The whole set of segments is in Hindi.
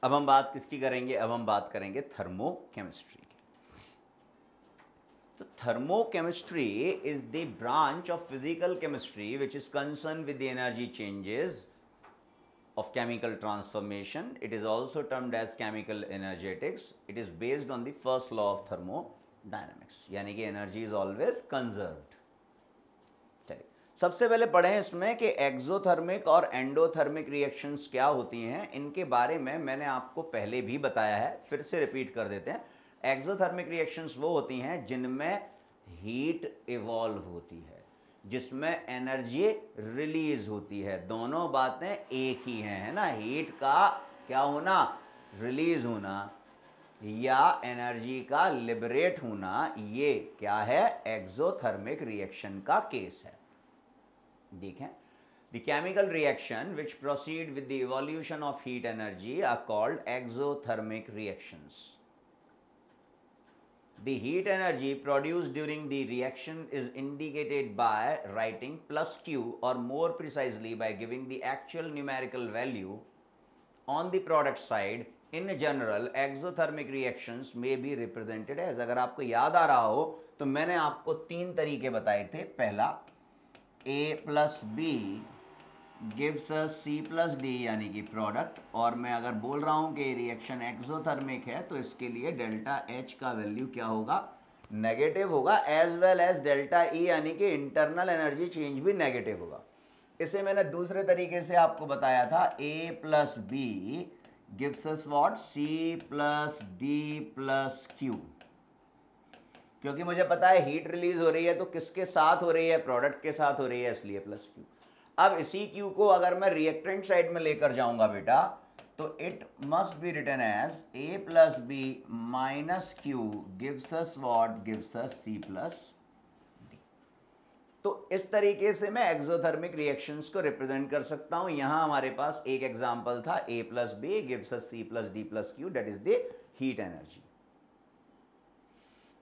अब हम बात किसकी करेंगे? अब हम बात करेंगे थर्मोकेमिस्ट्री की। तो thermochemistry is the branch of physical chemistry which is concern with the energy changes of chemical transformation. It is also termed as chemical energetics. It is based on the first law of thermodynamics, यानी कि energy is always conserved. चलिए सबसे पहले पढ़ें इसमें कि एक्सोथर्मिक और एंडोथर्मिक रिएक्शंस क्या होती हैं। इनके बारे में मैंने आपको पहले भी बताया है, फिर से रिपीट कर देते हैं। एक्सोथर्मिक रिएक्शंस वो होती हैं जिनमें हीट इवॉल्व होती है, जिसमें एनर्जी रिलीज होती है। दोनों बातें एक ही हैं, है ना। हीट का क्या होना, रिलीज होना, या एनर्जी का लिबरेट होना, ये क्या है, एक्सोथर्मिक रिएक्शन का केस है। देखें, the chemical reaction which proceed with the evolution of heat energy are called exothermic reactions. The heat energy produced during the reaction is indicated by writing plus Q, or more precisely by giving the actual numerical value on the product side. In general, exothermic reactions may be represented as, अगर आपको याद आ रहा हो तो मैंने आपको 3 तरीके बताए थे। पहला, A plus B gives us C plus D यानी कि प्रोडक्ट, और मैं अगर बोल रहा हूं कि रिएक्शन एक्सोथर्मिक है तो इसके लिए डेल्टा H का वैल्यू क्या होगा, नेगेटिव होगा, as well as delta E यानी कि इंटरनल एनर्जी चेंज भी नेगेटिव होगा। इसे मैंने दूसरे तरीके से आपको बताया था, A plus B gives us what, C plus D plus Q, क्योंकि मुझे पता है हीट रिलीज हो रही है तो किसके साथ हो रही है, प्रोडक्ट के साथ हो रही है, इसलिए प्लस Q। अब इसी Q को अगर मैं रिएक्टेंट साइड में लेकर जाऊंगा बेटा, तो it must be written as A plus B minus Q gives us what, gives us C plus D। तो इस तरीके से मैं एक्सोथर्मिक रिएक्शंस को रिप्रेजेंट कर सकता हूं। यहां हमारे पास एक एग्जांपल था, A plus B gives us C plus D plus Q, that is the heat energy.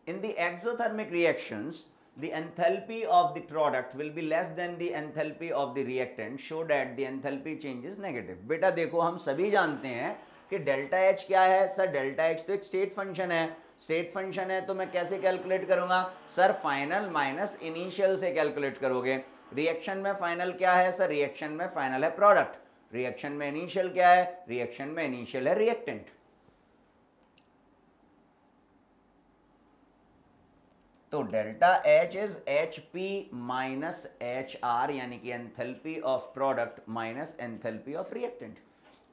In the exothermic reactions, the enthalpy of the product will be less than the enthalpy of the reactant, so that the enthalpy change is negative. बेटा देखो, हम सभी जानते हैं कि डेल्टा H क्या है सर, डेल्टा H तो एक स्टेट फंक्शन है। स्टेट फंक्शन है तो मैं कैसे कैलकुलेट करूंगा सर, फाइनल माइनस इनिशियल से कैलकुलेट करोगे। रिएक्शन में फाइनल क्या है सर, रिएक्शन में फाइनल है प्रोडक्ट। रिएक्शन में इनिशियल क्या है, रिएक्शन में इनिशियल है रिएक्टेंट। तो delta H is HP minus HR, यानी कि enthalpy of product minus enthalpy of reactant.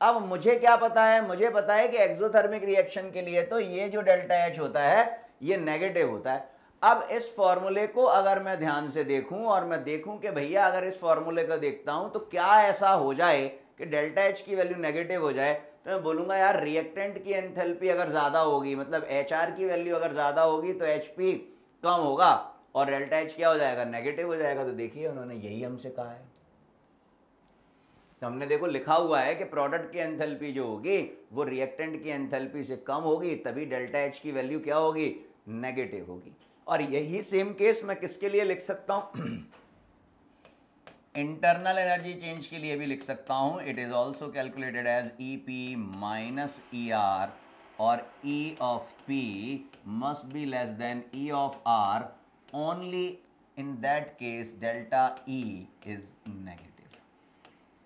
अब मुझे क्या पता है, मुझे पता है कि एक्सोथर्मिक रिएक्शन के लिए तो ये जो डेल्टा H होता है ये नेगेटिव होता है। अब इस फॉर्मूले को अगर मैं ध्यान से देखूं और मैं देखूं कि भैया अगर इस फॉर्मूले को देखता हूं तो क्या ऐसा हो जाए कि डेल्टा H की वैल्यू नेगेटिव हो जाए, तो मैं बोलूंगा यार रिएक्टेंट की एंथैल्पी अगर ज्यादा होगी, मतलब HR की वैल्यू अगर ज्यादा होगी तो HP कम होगा और डेल्टा H क्या हो जाएगा, नेगेटिव हो जाएगा। तो देखिए उन्होंने यही हमसे कहा है। तो हमने देखो लिखा हुआ है कि प्रोडक्ट की एंथैल्पी जो होगी वो रिएक्टेंट की एंथैल्पी से कम होगी, तभी डेल्टा H की वैल्यू क्या होगी, नेगेटिव होगी। और यही सेम केस मैं किसके लिए लिख सकता हूं, इंटरनल एनर्जी चेंज के लिए भी लिख सकता हूं। It is also calculated as EP minus ER, और E of P must be less than E of R, only in that case delta E is negative।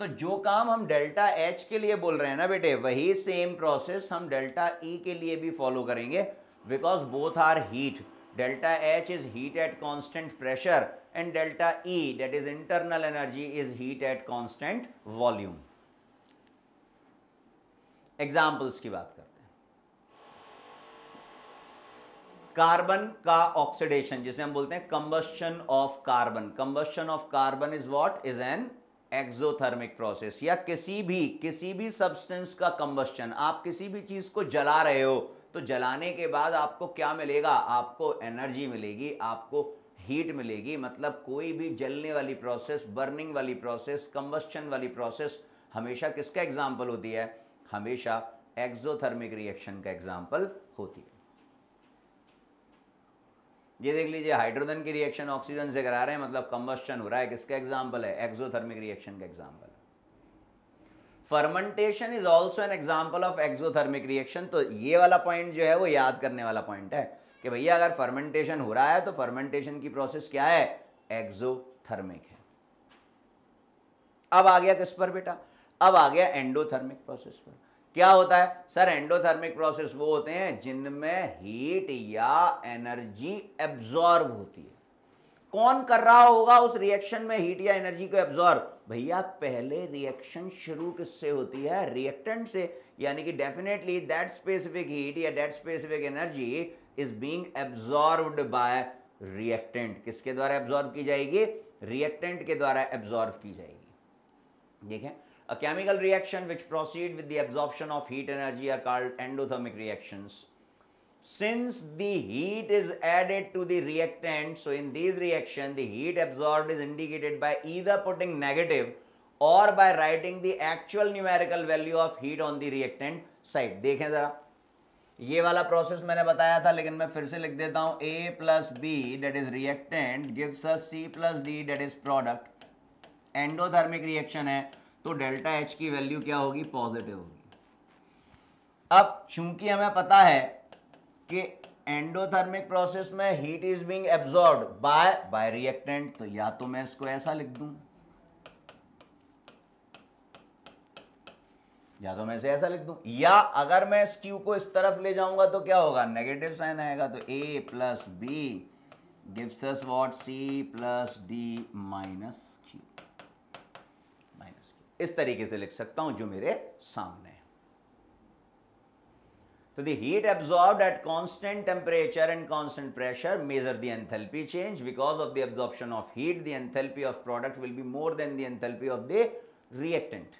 तो जो काम हम डेल्टा H के लिए बोल रहे हैं ना बेटे, वही सेम प्रोसेस हम डेल्टा E के लिए भी फॉलो करेंगे, because both are heat. Delta H is heat at constant pressure and delta E, that is internal energy, is heat at constant volume। Examples की बात करते हैं। कार्बन का ऑक्सीडेशन, जिसे हम बोलते हैं combustion of carbon. Combustion of carbon is what, is an exothermic process. या किसी भी सब्सटेंस का कंबस्शन, आप किसी भी चीज को जला रहे हो तो जलाने के बाद आपको क्या मिलेगा, आपको एनर्जी मिलेगी, आपको हीट मिलेगी। मतलब कोई भी जलने वाली प्रोसेस, बर्निंग वाली प्रोसेस, कंबस्शन वाली प्रोसेस हमेशा किसका एग्जाम्पल होती है, हमेशा एक्सोथर्मिक रिएक्शन का एग्जाम्पल होती है। ये देख लीजिए, हाइड्रोजन की रिएक्शन ऑक्सीजन से करा रहे हैं, मतलब कंबस्शन हो रहा है, किसका एग्जाम्पल है, एक्सोथर्मिक रिएक्शन का एग्जाम्पल है। Fermentation is also an example of exothermic reaction. तो ये वाला पॉइंट जो है वो याद करने वाला पॉइंट है कि भैया अगर फर्मेंटेशन हो रहा है तो फर्मेंटेशन की प्रोसेस क्या है, एक्सोथर्मिक है। अब आ गया किस पर बेटा, अब आ गया एंडोथर्मिक प्रोसेस पर। क्या होता है सर, एंडोथर्मिक प्रोसेस वो होते हैं जिनमें हीट या एनर्जी एब्जॉर्ब होती है। कौन कर रहा होगा उस रिएक्शन में हीट या एनर्जी को एब्जॉर्ब, भैया पहले रिएक्शन शुरू किससे होती है, रिएक्टेंट से। यानी कि डेफिनेटली दैट स्पेसिफिक हीट या that specific energy is being absorbed bye reactant. किसके द्वारा एब्जॉर्ब की जाएगी, रिएक्टेंट के द्वारा एब्जॉर्ब की जाएगी। देखें, a chemical reaction which proceed with the absorption of heat energy are called endothermic reactions. Since the heat is added to the reactant, so in these reaction the heat absorbed is indicated by either putting negative or by writing the actual numerical value of heat on the reactant side. देखें जरा, ये वाला प्रोसेस मैंने बताया था लेकिन मैं फिर से लिख देता हूं, A plus B that is reactant gives us C plus D that is product. Endothermic reaction है तो डेल्टा एच की वैल्यू क्या होगी, पॉजिटिव होगी। अब चूंकि हमें पता है कि एंडोथर्मिक प्रोसेस में heat is being absorbed bye reactant, तो या तो मैं इसको ऐसा लिख दूं या तो मैं इसे ऐसा लिख दूं, या अगर मैं इस क्यू को इस तरफ ले जाऊंगा तो क्या होगा, नेगेटिव साइन आएगा। तो A plus B gives us what, C plus D minus Q. इस तरीके से लिख सकता हूं जो मेरे सामने है। तो the heat absorbed at constant temperature and constant pressure measure the enthalpy change. Because of the absorption of heat the enthalpy of product will be more than the enthalpy of the reactant.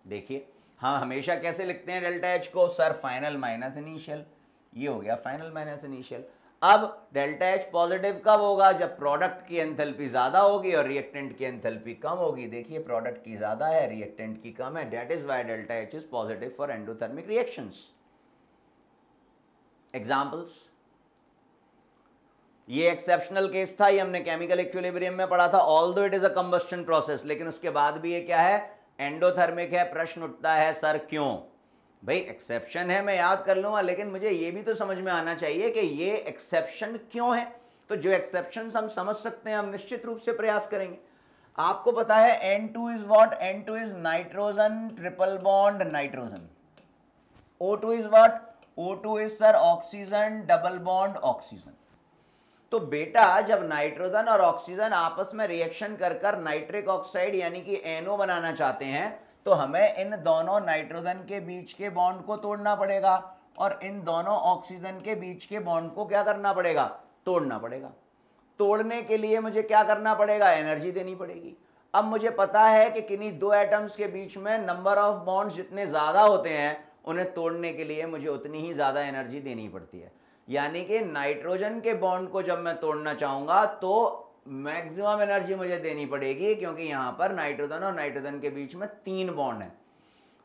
देखिए हम हमेशा कैसे लिखते हैं डेल्टा एच को, सर फाइनल माइनस इनिशियल, ये हो गया फाइनल माइनस इनिशियल। अब डेल्टा एच पॉजिटिव कब होगा, जब प्रोडक्ट की एंथैल्पी ज्यादा होगी और रिएक्टेंट की एंथैल्पी कम होगी। देखिए प्रोडक्ट की ज्यादा है, रिएक्टेंट की कम है, that is why delta H is positive for endothermic reactions. Examples, ये एक्सेप्शनल केस था, ये हमने केमिकल इक्विलिब्रियम में पढ़ा था, although it is a combustion process, लेकिन उसके बाद भी ये क्या है, एंडोथर्मिक है। प्रश्न उठता है सर क्यों, भाई एक्सेप्शन है मैं याद कर लूंगा, लेकिन मुझे ये भी तो समझ में आना चाहिए कि ये एक्सेप्शन क्यों है। तो जो एक्सेप्शन हम समझ सकते हैं हम निश्चित रूप से प्रयास करेंगे। आपको पता है N2 is what, N2 is nitrogen triple bond nitrogen. O2 is what, O2 is sir oxygen double bond oxygen. तो बेटा जब नाइट्रोजन और ऑक्सीजन आपस में रिएक्शन कर कर नाइट्रिक ऑक्साइड यानी कि NO बनाना चाहते हैं तो हमें इन दोनों नाइट्रोजन के बीच के बॉन्ड को तोड़ना पड़ेगा और इन दोनों ऑक्सीजन के बीच के बॉन्ड को क्या करना पड़ेगा, तोड़ना पड़ेगा। तोड़ने के लिए मुझे क्या करना पड़ेगा, एनर्जी देनी पड़ेगी। अब मुझे पता है कि किन्हीं दो एटम्स के बीच में नंबर ऑफ बॉन्ड्स जितने ज्यादा होते हैं उन्हें तोड़ने के लिए मुझे उतनी ही ज्यादा एनर्जी देनी पड़ती है। यानी कि नाइट्रोजन के बॉन्ड को जब मैं तोड़ना चाहूंगा तो मैक्सिमम एनर्जी मुझे देनी पड़ेगी, क्योंकि यहां पर नाइट्रोजन और नाइट्रोजन के बीच में 3 बॉन्ड है।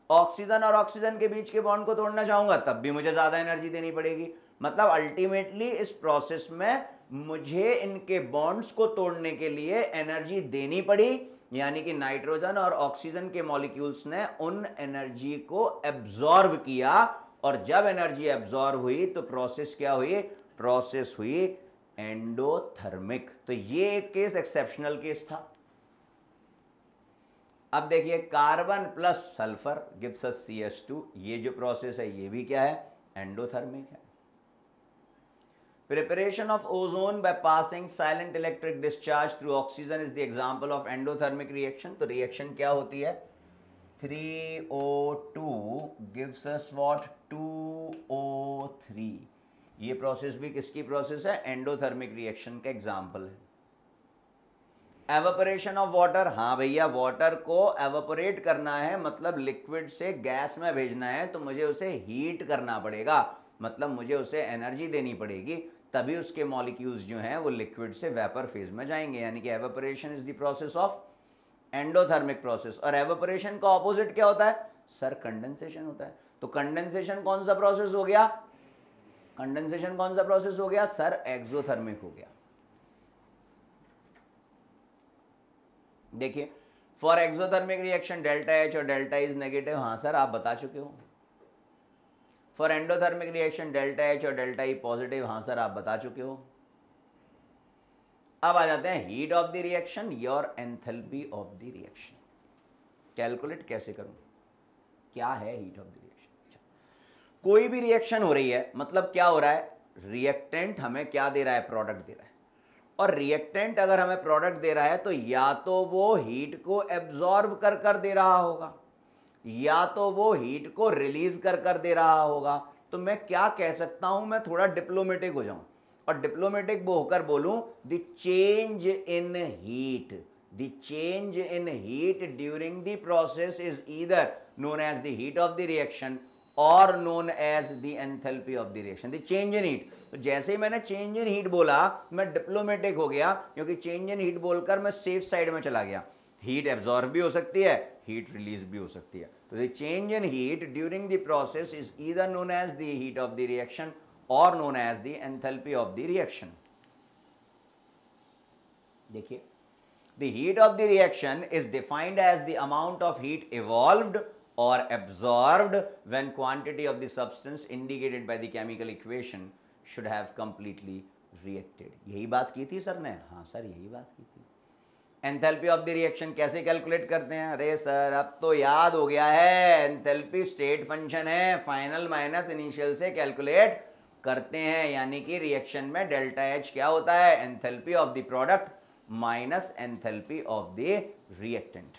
ऑक्सीजन और ऑक्सीजन के बीच के बॉन्ड को तोड़ना चाहूंगा तब भी मुझे ज्यादा एनर्जी देनी पड़ेगी। मतलब अल्टीमेटली इस प्रोसेस में मुझे इनके बॉन्ड्स को तोड़ने के लिए एनर्जी देनी पड़ी, यानी कि नाइट्रोजन और ऑक्सीजन के मॉलिक्यूल्स ने उन एनर्जी को एब्जॉर्ब किया, और जब एनर्जी एब्जॉर्ब हुई तो प्रोसेस क्या हुई, प्रोसेस हुई एंडोथर्मिक। तो ये एक केस एक्सेप्शनल केस था। अब देखिए carbon plus sulphur gives us CH2, ये जो प्रोसेस है ये भी क्या है, एंडोथर्मिक है। Preparation of ozone by passing silent electric discharge through oxygen is the example of endothermic reaction. तो रिएक्शन क्या होती है, 3O2 gives us what, 2O3। ये प्रोसेस भी किसकी प्रोसेस है, एंडोथर्मिक रिएक्शन का एग्जांपल है। एवापोरेशन ऑफ वाटर, हाँ भैया वाटर को एवापोरेट करना है, मतलब लिक्विड से गैस में भेजना है, तो मुझे उसे हीट करना पड़ेगा, मतलब मुझे उसे एनर्जी देनी पड़ेगी, तभी उसके मॉलिक्यूल्स जो हैं वो लिक्विड से वेपर फेज में जाएंगे। यानी कि evaporation is the process of endothermic process. और एवापोरेशन का ऑपोजिट क्या होता है, सर कंडेंसेशन होता है। तो कंडेंसेशन कौन सा प्रोसेस हो गया, कंडेंसेशन कौन सा प्रोसेस हो गया, सर एक्सोथर्मिक हो गया। देखिए for exothermic reaction delta H और डेल्टा इज नेगेटिव, हाँ सर आप बता चुके हो। For endothermic reaction delta H और डेल्टा ई पॉजिटिव, हाँ सर आप बता चुके हो। अब आ जाते हैं heat of the reaction, your enthalpy of the reaction. Calculate कैसे करूं, क्या है हीट ऑफ द रिएक्शन। कोई भी रिएक्शन हो रही है, मतलब क्या हो रहा है, रिएक्टेंट हमें क्या दे रहा है, प्रोडक्ट दे रहा है। और रिएक्टेंट अगर हमें प्रोडक्ट दे रहा है तो या तो वो हीट को एब्जॉर्ब कर कर दे रहा होगा, या तो वो हीट को रिलीज कर कर दे रहा होगा। तो मैं क्या कह सकता हूं, मैं थोड़ा डिप्लोमेटिक हो जाऊं और डिप्लोमेटिक वो होकर बोलूं, the change in heat, the change in heat during the process is either known as the heat of the reaction और known as the enthalpy of the reaction. The change in heat, तो जैसे ही मैंने चेंज इन हीट बोला मैं डिप्लोमेटिक हो गया, क्योंकि चेंज इन हीट बोलकर मैं सेफ साइड में चला गया। हीट एब्जॉर्ब भी हो सकती है, हीट रिलीज भी हो सकती है। तो the change in heat during the process is either known as the heat of the reaction और known as the enthalpy of the reaction. देखिए, the heat of the reaction is defined as the amount of heat evolved or absorbed when quantity of the substance indicated by the chemical equation should have completely reacted। यही बात की थी सर ने, हाँ सर यही बात की थी। एंथैल्पी ऑफ द रिएक्शन कैसे कैलकुलेट करते हैं, अरे सर अब तो याद हो गया है, एंथैल्पी स्टेट फंक्शन है, फाइनल माइनस इनिशियल से कैलकुलेट करते हैं। यानी कि रिएक्शन में डेल्टा एच क्या होता है, enthalpy of the product minus enthalpy of the reactant.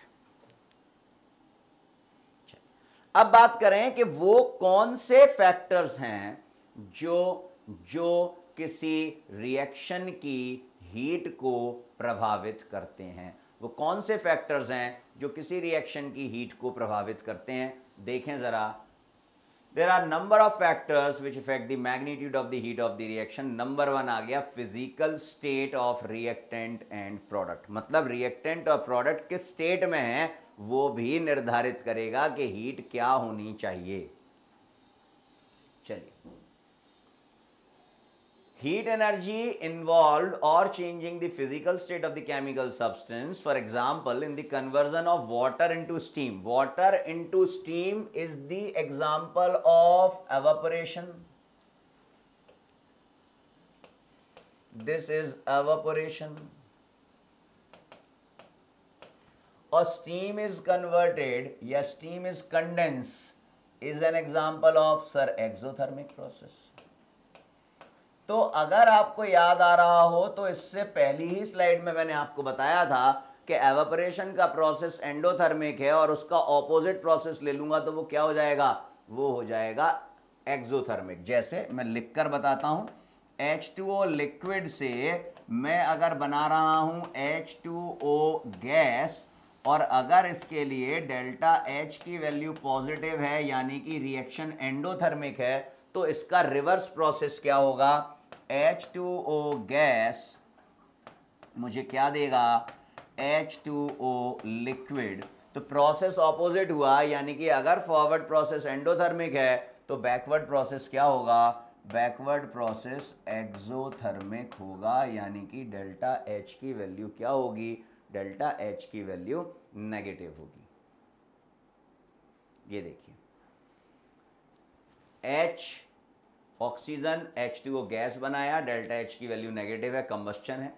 अब बात करें कि वो कौन से फैक्टर्स हैं जो किसी रिएक्शन की हीट को प्रभावित करते हैं। वो कौन से फैक्टर्स हैं जो किसी रिएक्शन की हीट को प्रभावित करते हैं, देखें जरा। There are number of factors which affect the magnitude of the heat of the reaction। Number 1 आ गया physical state of reactant and product। मतलब रिएक्टेंट और प्रोडक्ट किस स्टेट में है वो भी निर्धारित करेगा कि हीट क्या होनी चाहिए। चलिए, heat energy involved or changing the physical state of the chemical substance, for example in the conversion of water into steam। water into steam is the example of evaporation। this is evaporation। or steam is converted या steam is condensed is an example of sir exothermic process। तो अगर आपको याद आ रहा हो तो इससे पहली ही स्लाइड में मैंने आपको बताया था कि एवापोरेशन का प्रोसेस एंडोथर्मिक है और उसका ऑपोजिट प्रोसेस ले लूंगा तो वो क्या हो जाएगा, वो हो जाएगा एक्सोथर्मिक। जैसे मैं लिखकर बताता हूं, H2O लिक्विड से मैं अगर बना रहा हूं H2O गैस और अगर इसके लिए डेल्टा H की वैल्यू पॉजिटिव है यानी कि रिएक्शन एंडोथर्मिक है, तो इसका रिवर्स प्रोसेस क्या होगा, H2O गैस मुझे क्या देगा, H2O लिक्विड। तो प्रोसेस ऑपोजिट हुआ, यानी कि अगर फॉरवर्ड प्रोसेस एंडोथर्मिक है तो बैकवर्ड प्रोसेस क्या होगा, बैकवर्ड प्रोसेस एक्सोथर्मिक होगा। यानी कि डेल्टा H की वैल्यू क्या होगी, डेल्टा H की वैल्यू नेगेटिव होगी। ये देखिए, H ऑक्सीजन H2O गैस बनाया, डेल्टा H की वैल्यू नेगेटिव है, कंबस्चन है।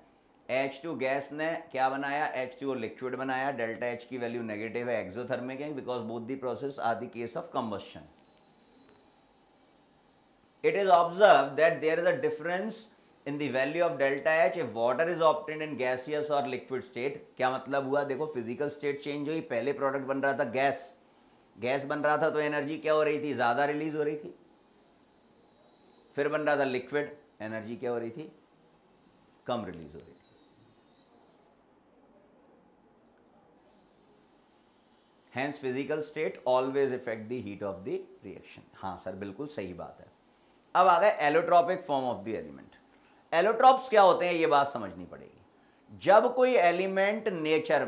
H2 गैस ने क्या बनाया, H2O लिक्विड बनाया, डेल्टा H की वैल्यू नेगेटिव है, एक्सोथर्मिक है, because both the process are the case of combustion. It is observed that there is a difference in the value of delta H if water is obtained in gaseous or liquid state। क्या मतलब हुआ, देखो फिजिकल स्टेट चेंज हुई, पहले प्रोडक्ट बन रहा था गैस बन रहा था तो एनर्जी क्या हो रही थी, ज़्यादा रिलीज हो रही थी। फिर बन रहा था लिक्विड, एनर्जी क्या हो रही थी, कम रिलीज हो रही थी। Hence physical state always affect the heat of the reaction। हाँ सर बिल्कुल सही बात है। अब आ गए allotropic form of the element. Allotropes क्या होते हैं ये बात समझनी पड़ेगी। जब कोई एलिमेंट नेचर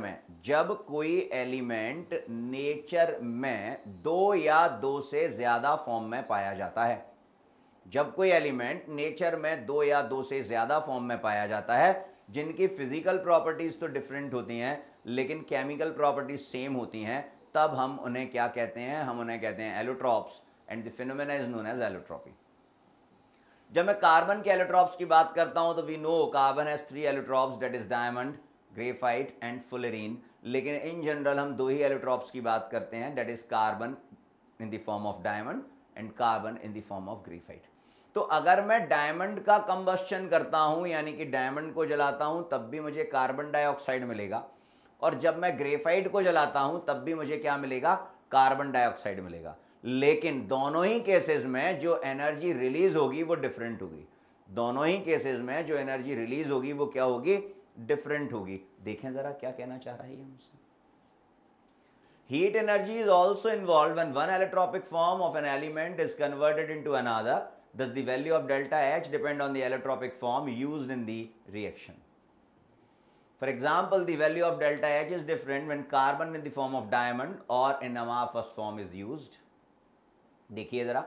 में दो या दो से ज्यादा फॉर्म में पाया जाता है, जब कोई एलिमेंट नेचर में दो या दो से ज्यादा फॉर्म में पाया जाता है जिनकी फिजिकल प्रॉपर्टीज तो डिफरेंट होती हैं लेकिन केमिकल प्रॉपर्टीज सेम होती हैं, तब हम उन्हें क्या कहते हैं, हम उन्हें कहते हैं allotropes, and the phenomena is known as allotropy. जब मैं कार्बन के एलोट्रॉप्स की बात करता हूं तो we know carbon has 3 allotropes, that is diamond, graphite and fullerene, लेकिन इन जनरल हम 2 ही एलोट्रॉप्स की बात करते हैं, that is carbon in the form of diamond and carbon in the form of graphite. तो अगर मैं डायमंड का कंबस्शन करता हूं यानी कि डायमंड को जलाता हूं तब भी मुझे कार्बन डाइऑक्साइड मिलेगा, और जब मैं ग्रेफाइट को जलाता हूं तब भी मुझे क्या मिलेगा, कार्बन डाइऑक्साइड मिलेगा। लेकिन दोनों ही केसेस में जो एनर्जी रिलीज होगी वो डिफरेंट होगी, दोनों ही केसेस में जो एनर्जी रिलीज होगी वो क्या होगी, डिफरेंट होगी। देखें जरा क्या कहना चाह रहा है हमसे। Heat energy is also involved when one allotropic form of an element is converted into another. Thus, the value of delta H depend on the allotropic form used in the reaction. For example, the value of delta H is different when carbon in the form of diamond or in amorphous form is used. देखिए जरा,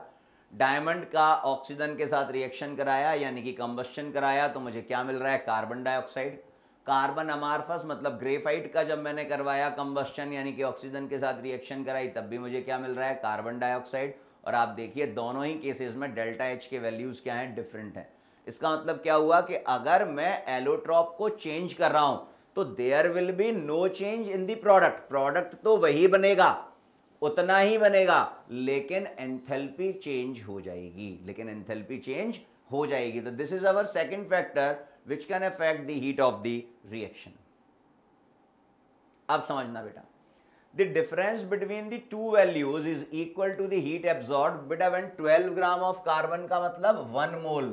डायमंड का ऑक्सीजन के साथ रिएक्शन कराया यानी कि कंबस्शन कराया तो मुझे क्या मिल रहा है, कार्बन डाइऑक्साइड। कार्बन अमार्फस मतलब ग्रेफाइट का जब मैंने करवाया कंबस्शन यानी कि ऑक्सीजन के साथ रिएक्शन कराई तब भी मुझे क्या मिल रहा है, कार्बन डाइऑक्साइड। और आप देखिए दोनों ही केसेस में डेल्टा एच के वैल्यूज क्या हैं, डिफरेंट हैं। इसका मतलब क्या हुआ कि अगर मैं एलोट्रॉप को चेंज कर रहा हूं तो there will be no change in the product, product तो वही बनेगा, उतना ही बनेगा, लेकिन एंथैल्पी चेंज हो जाएगी, लेकिन एंथैल्पी चेंज हो जाएगी। तो this is our second factor which can affect the heat of the reaction. अब समझना बेटा, the difference between the two values is equal to the heat absorbed। बेटा when 12 ग्राम of carbon का मतलब 1 मोल,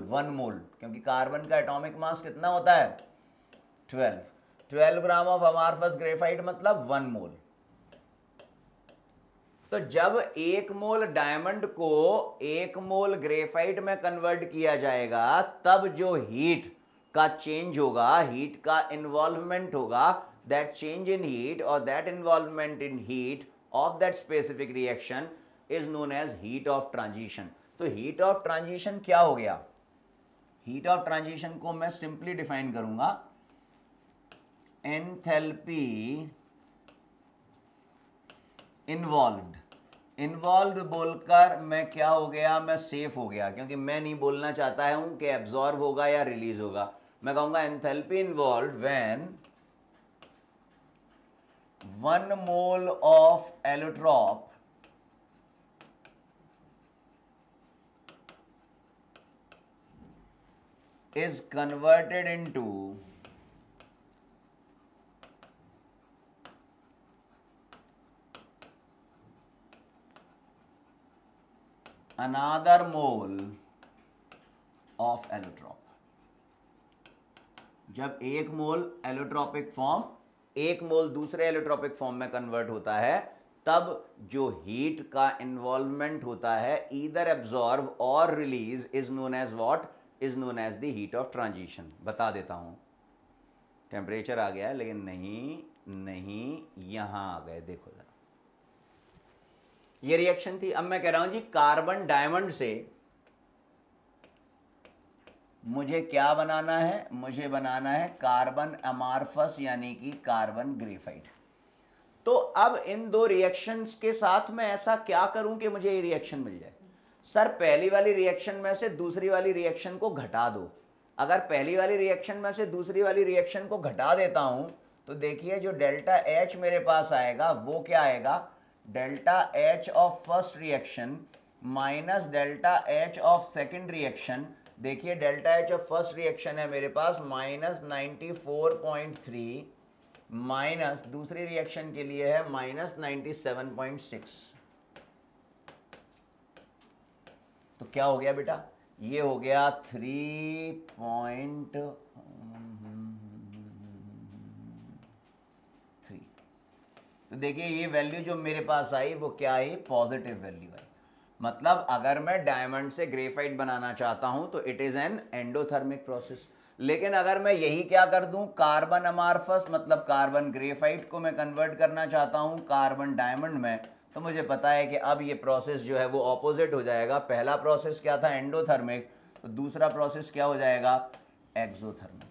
क्योंकि कार्बन का एटॉमिक मास कितना होता है, 12 ग्राम of amorphous graphite मतलब 1 मोल। तो जब 1 मोल डायमंड को 1 मोल ग्रेफाइट में कन्वर्ट किया जाएगा तब जो हीट का चेंज होगा, हीट का इन्वॉल्वमेंट होगा, दैट चेंज इन हीट और that involvement in heat of that specific reaction is known as heat of transition. तो हीट ऑफ ट्रांजिशन क्या हो गया, हीट ऑफ ट्रांजिशन को मैं सिंपली डिफाइन करूंगा, एंथैल्पी इन्वॉल्व्ड बोलकर मैं क्या हो गया, मैं सेफ हो गया, क्योंकि मैं नहीं बोलना चाहता हूं कि एब्जॉर्ब होगा या रिलीज होगा। मैं कहूंगा enthalpy involved when 1 mole of allotrope is converted into another mole of allotrop। जब 1 मोल एलोट्रोपिक फॉर्म 1 मोल दूसरे एलोट्रोपिक फॉर्म में कन्वर्ट होता है तब जो हीट का इन्वॉल्वमेंट होता है ईदर एब्जॉर्ब और release is known as what, is known as the heat of transition. बता देता हूं, टेम्परेचर आ गया है लेकिन नहीं यहां आ गए, देखो जरा, ये रिएक्शन थी। अब मैं कह रहा हूं जी कार्बन डायमंड से मुझे क्या बनाना है, मुझे बनाना है कार्बन अमार्फस यानी कि कार्बन ग्रेफाइट। तो अब इन दो रिएक्शंस के साथ मैं ऐसा क्या करूं कि मुझे ये रिएक्शन मिल जाए। सर पहली वाली रिएक्शन में से दूसरी वाली रिएक्शन को घटा दो। अगर पहली वाली रिएक्शन में से दूसरी वाली रिएक्शन को घटा देता हूं तो देखिए जो डेल्टा एच मेरे पास आएगा वो क्या आएगा, delta H of first reaction minus delta H of second reaction. देखिए delta H of first reaction है मेरे पास -94.3 माइनस दूसरी रिएक्शन के लिए है -97.6। तो क्या हो गया बेटा, ये हो गया 3.3। तो देखिए ये वैल्यू जो मेरे पास आई वो क्या आई, पॉजिटिव वैल्यू आई। मतलब अगर मैं डायमंड से ग्रेफाइट बनाना चाहता हूं तो it is an endothermic process. लेकिन अगर मैं यही क्या कर दूं, कार्बन अमार्फस मतलब कार्बन ग्रेफाइट को मैं कन्वर्ट करना चाहता हूं कार्बन डायमंड में, तो मुझे पता है कि अब ये प्रोसेस जो है वो ऑपोजिट हो जाएगा। पहला प्रोसेस क्या था, एंडोथर्मिक, तो दूसरा प्रोसेस क्या हो जाएगा, एक्सोथर्मिक।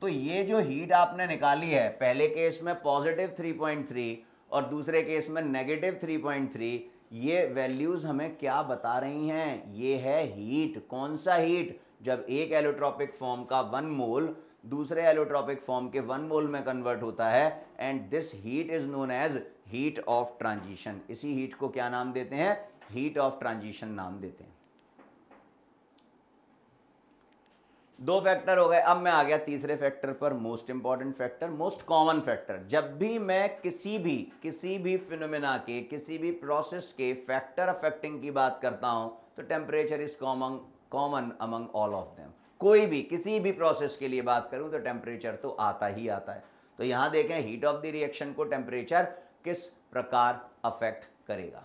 तो ये जो हीट आपने निकाली है, पहले केस में पॉजिटिव 3.3 और दूसरे केस में नेगेटिव 3.3, ये वैल्यूज हमें क्या बता रही हैं? ये है हीट। कौन सा हीट? जब एक एलोट्रॉपिक फॉर्म का 1 मोल दूसरे एलोट्रॉपिक फॉर्म के 1 मोल में कन्वर्ट होता है, and this heat is known as heat of transition. इसी हीट को क्या नाम देते हैं? हीट ऑफ ट्रांजिशन नाम देते हैं। 2 फैक्टर हो गए। अब मैं आ गया तीसरे फैक्टर पर, most important factor, most common factor. जब भी मैं किसी भी फिनोमेना के, किसी भी प्रोसेस के फैक्टर अफेक्टिंग की बात करता हूं, तो temperature is common among all of them. कोई भी किसी भी प्रोसेस के लिए बात करूं तो टेम्परेचर तो आता ही आता है। तो यहां देखें हीट ऑफ द रिएक्शन को टेम्परेचर किस प्रकार अफेक्ट करेगा।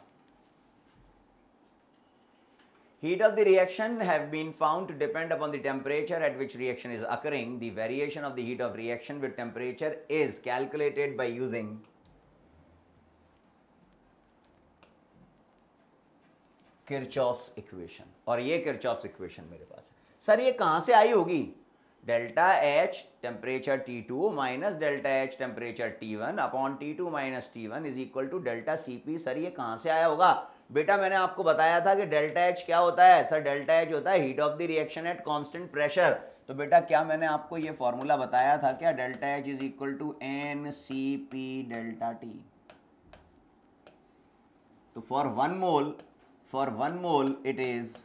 Heat of the reaction have been found to depend upon the temperature at which reaction is occurring. The variation of the heat of reaction with temperature is calculated by using Kirchhoff's equation. और ये Kirchhoff's equation मेरे पास है। सर ये कहाँ से आई होगी? Delta H temperature T2 minus delta H temperature T1 upon T2 minus T1 is equal to delta Cp। Sir ये कहाँ से आया होगा? बेटा मैंने आपको बताया था कि डेल्टा एच क्या होता है? सर डेल्टा एच होता है heat of the reaction at constant pressure. तो बेटा क्या मैंने आपको ये फॉर्मूला बताया था क्या? Delta H is equal to NCP delta T. तो for one mole it is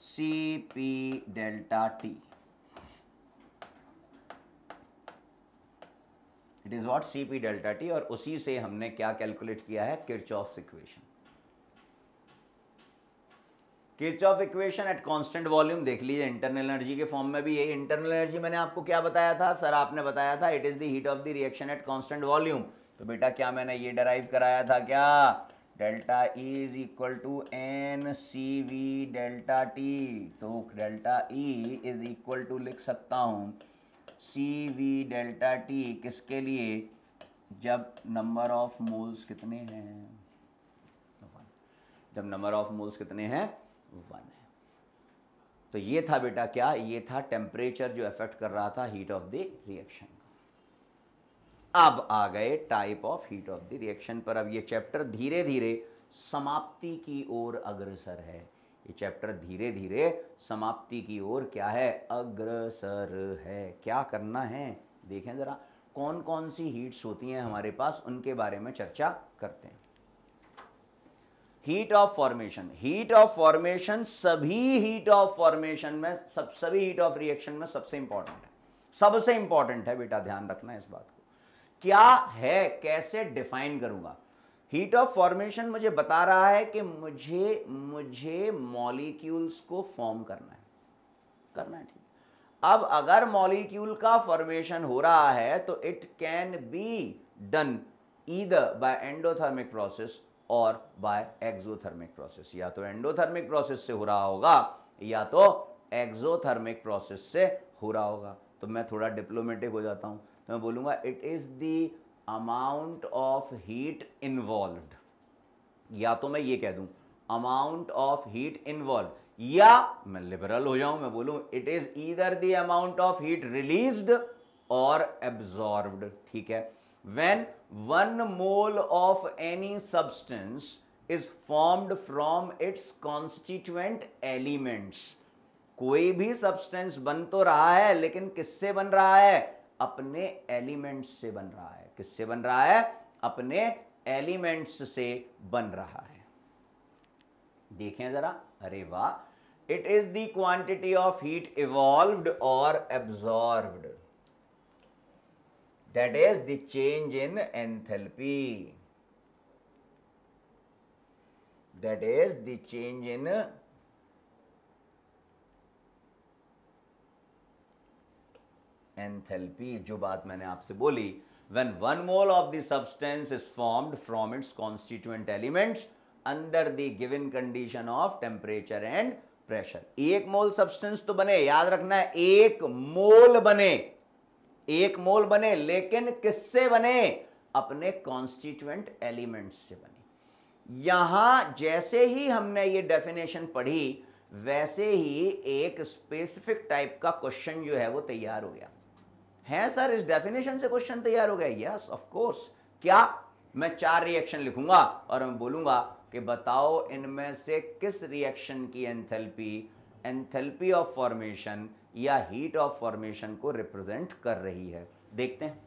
Cp delta T. It is what? Cp delta T. और उसी से हमने क्या कैलकुलेट किया है? Kirchhoff's equation. Kirchhoff equation at constant volume देख लीजिए, इंटरनल एनर्जी के फॉर्म में भी यही। इंटरनल एनर्जी मैंने आपको क्या बताया था? सर आपने बताया था it is the heat of the reaction at constant volume. तो बेटा क्या मैंने ये डराइव कराया था क्या? Delta E is equal to NCV delta T. तो delta E is equal to लिख सकता हूं CV डेल्टा टी किसके लिए? जब नंबर ऑफ मोल्स कितने हैं? जब नंबर ऑफ मोल्स कितने हैं? 1 है। तो ये था बेटा क्या? ये था टेम्परेचर जो अफेक्ट कर रहा था हीट ऑफ द रिएक्शन। अब आ गए type of heat of the reaction पर। अब ये चैप्टर धीरे धीरे समाप्ति की ओर अग्रसर है। ये चैप्टर धीरे धीरे समाप्ति की ओर क्या है? अग्रसर है। क्या करना है देखें जरा, कौन कौन सी हीट्स होती हैं हमारे पास, उनके बारे में चर्चा करते हैं। Heat of formation. Heat of formation सभी हीट ऑफ फॉर्मेशन में, सभी हीट ऑफ रिएक्शन में सबसे इंपॉर्टेंट है। सबसे इंपॉर्टेंट है बेटा, ध्यान रखना इस बात को। क्या है, कैसे डिफाइन करूंगा? हीट ऑफ फॉर्मेशन मुझे बता रहा है कि मुझे मॉलिक्यूल्स को फॉर्म करना है ठीक। अब अगर मॉलिक्यूल का फॉर्मेशन हो रहा है तो it can be done either by endothermic process और बाय एक्सोथर्मिक प्रोसेस। या तो एंडोथर्मिक प्रोसेस से हो रहा होगा या तो एक्सोथर्मिक प्रोसेस से हो रहा होगा। तो मैं थोड़ा डिप्लोमेटिक हो जाता हूं, तो मैं बोलूंगा it is the amount of heat involved. या तो मैं ये कह दूं अमाउंट ऑफ हीट इन्वॉल्व, या मैं लिबरल हो जाऊं, मैं बोलूं it is either the amount of heat released और एब्जॉर्ब्ड। ठीक है। When 1 mole of any substance is formed from its constituent elements, कोई भी सब्सटेंस बन तो रहा है लेकिन किससे बन रहा है? अपने एलिमेंट्स से बन रहा है। किससे बन रहा है? अपने एलिमेंट्स से बन रहा है। देखें जरा, अरे वाह। It is the quantity of heat evolved और absorbed, that is the change in enthalpy. That is the change in enthalpy। जो बात मैंने आपसे बोली, when 1 mole of the substance is formed from its constituent elements under the given condition of temperature and pressure। 1 mole substance तो बने, याद रखना है 1 मोल बने, 1 मोल बने, लेकिन किससे बने? अपने कॉन्स्टिट्यूएंट एलिमेंट्स से बने। यहां जैसे ही हमने ये डेफिनेशन पढ़ी वैसे ही एक स्पेसिफिक टाइप का क्वेश्चन जो है वो तैयार हो गया। है सर, इस डेफिनेशन से क्वेश्चन तैयार हो गया। Yes of course. क्या? मैं 4 रिएक्शन लिखूंगा और मैं बोलूंगा कि बताओ इनमें से किस रिएक्शन की एंथैल्पी ऑफ फॉर्मेशन या हीट ऑफ फॉर्मेशन को रिप्रेजेंट कर रही है। देखते हैं।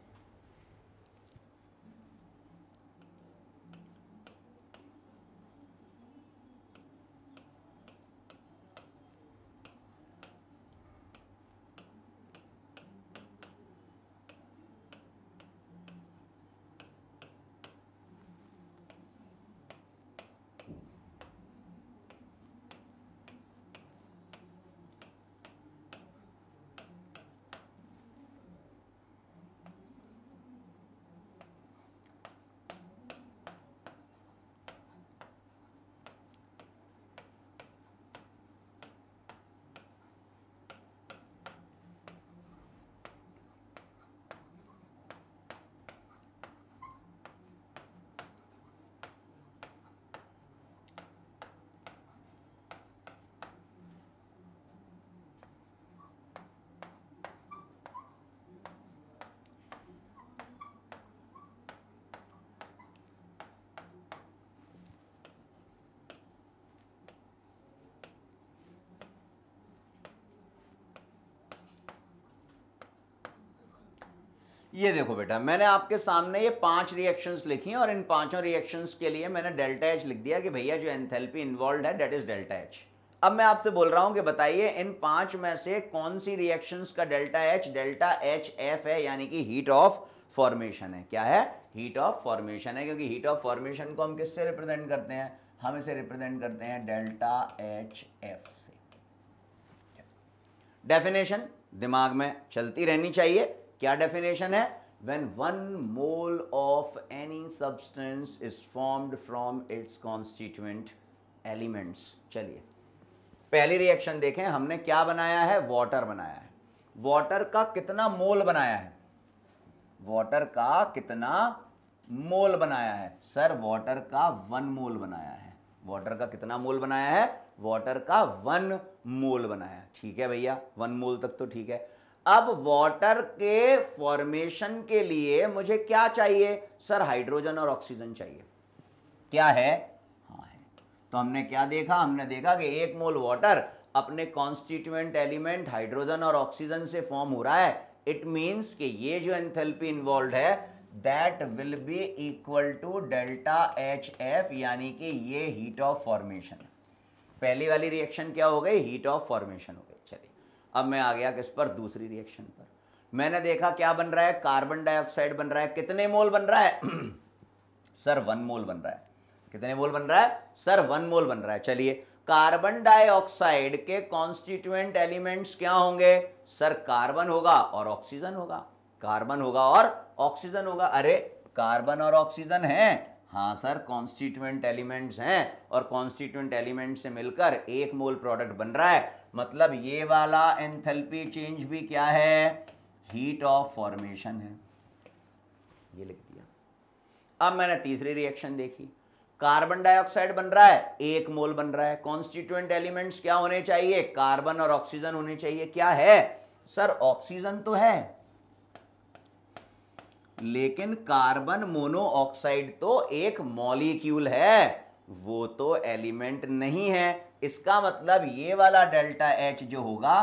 ये देखो बेटा, मैंने आपके सामने ये 5 रिएक्शंस लिखी हैं और इन पांचों रिएक्शंस के लिए मैंने डेल्टा एच लिख दिया कि भैया जो एंथैल्पी इन्वॉल्व है दैट इज डेल्टा एच। अब मैं आपसे बोल रहा हूं कि बताइए इन 5 में से कौन सी रिएक्शंस का डेल्टा एच एफ है, यानी कि हीट ऑफ फॉर्मेशन है। क्या है? हीट ऑफ फॉर्मेशन है, क्योंकि हीट ऑफ फॉर्मेशन को हम किससे रिप्रेजेंट करते हैं? हम इसे रिप्रेजेंट करते हैं डेल्टा एच एफ से। डेफिनेशन दिमाग में चलती रहनी चाहिए। क्या डेफिनेशन है? When 1 mole of any substance is formed from its constituent elements। चलिए पहली रिएक्शन देखें, हमने क्या बनाया है? वाटर बनाया है। वाटर का कितना मोल बनाया है? वाटर का कितना मोल बनाया है? सर वाटर का 1 मोल बनाया है। वाटर का कितना मोल बनाया है? वाटर का 1 मोल बनाया। ठीक है भैया, 1 मोल तक तो ठीक है। अब वाटर के फॉर्मेशन के लिए मुझे क्या चाहिए? सर हाइड्रोजन और ऑक्सीजन चाहिए। क्या है? हाँ है। तो हमने क्या देखा? हमने देखा कि 1 मोल वाटर अपने कॉन्स्टिट्यूएंट एलिमेंट हाइड्रोजन और ऑक्सीजन से फॉर्म हो रहा है। इट मींस कि ये जो एंथैल्पी इन्वॉल्व है that will be equal to delta H F, यानी कि ये हीट ऑफ फॉर्मेशन है। पहली वाली रिएक्शन क्या हो गई? हीट ऑफ फॉर्मेशन हो गई। चलिए अब मैं आ गया किस पर? दूसरी रिएक्शन पर। मैंने देखा क्या बन रहा है? कार्बन डाइऑक्साइड बन रहा है। कितने मोल बन रहा है? सर 1 मोल बन रहा है। कितने मोल बन रहा है? सर 1 मोल बन रहा है। चलिए कार्बन डाइऑक्साइड के कॉन्स्टिट्यूएंट एलिमेंट्स क्या होंगे? सर कार्बन होगा और ऑक्सीजन होगा। कार्बन होगा और ऑक्सीजन होगा। अरे कार्बन और ऑक्सीजन है? हाँ सर, कॉन्स्टिट्यूएंट एलिमेंट्स हैं और कॉन्स्टिट्यूएंट एलिमेंट से मिलकर 1 मोल प्रोडक्ट बन रहा है। मतलब ये वाला एंथैल्पी चेंज भी क्या है? हीट ऑफ फॉर्मेशन है। ये लिख दिया। अब मैंने तीसरी रिएक्शन देखी। कार्बन डाइऑक्साइड बन रहा है, 1 मोल बन रहा है। कॉन्स्टिट्यूएंट एलिमेंट्स क्या होने चाहिए? कार्बन और ऑक्सीजन होने चाहिए। क्या है? सर ऑक्सीजन तो है, लेकिन कार्बन मोनोऑक्साइड तो एक मॉलिक्यूल है, वो तो एलिमेंट नहीं है। इसका मतलब ये वाला डेल्टा एच जो होगा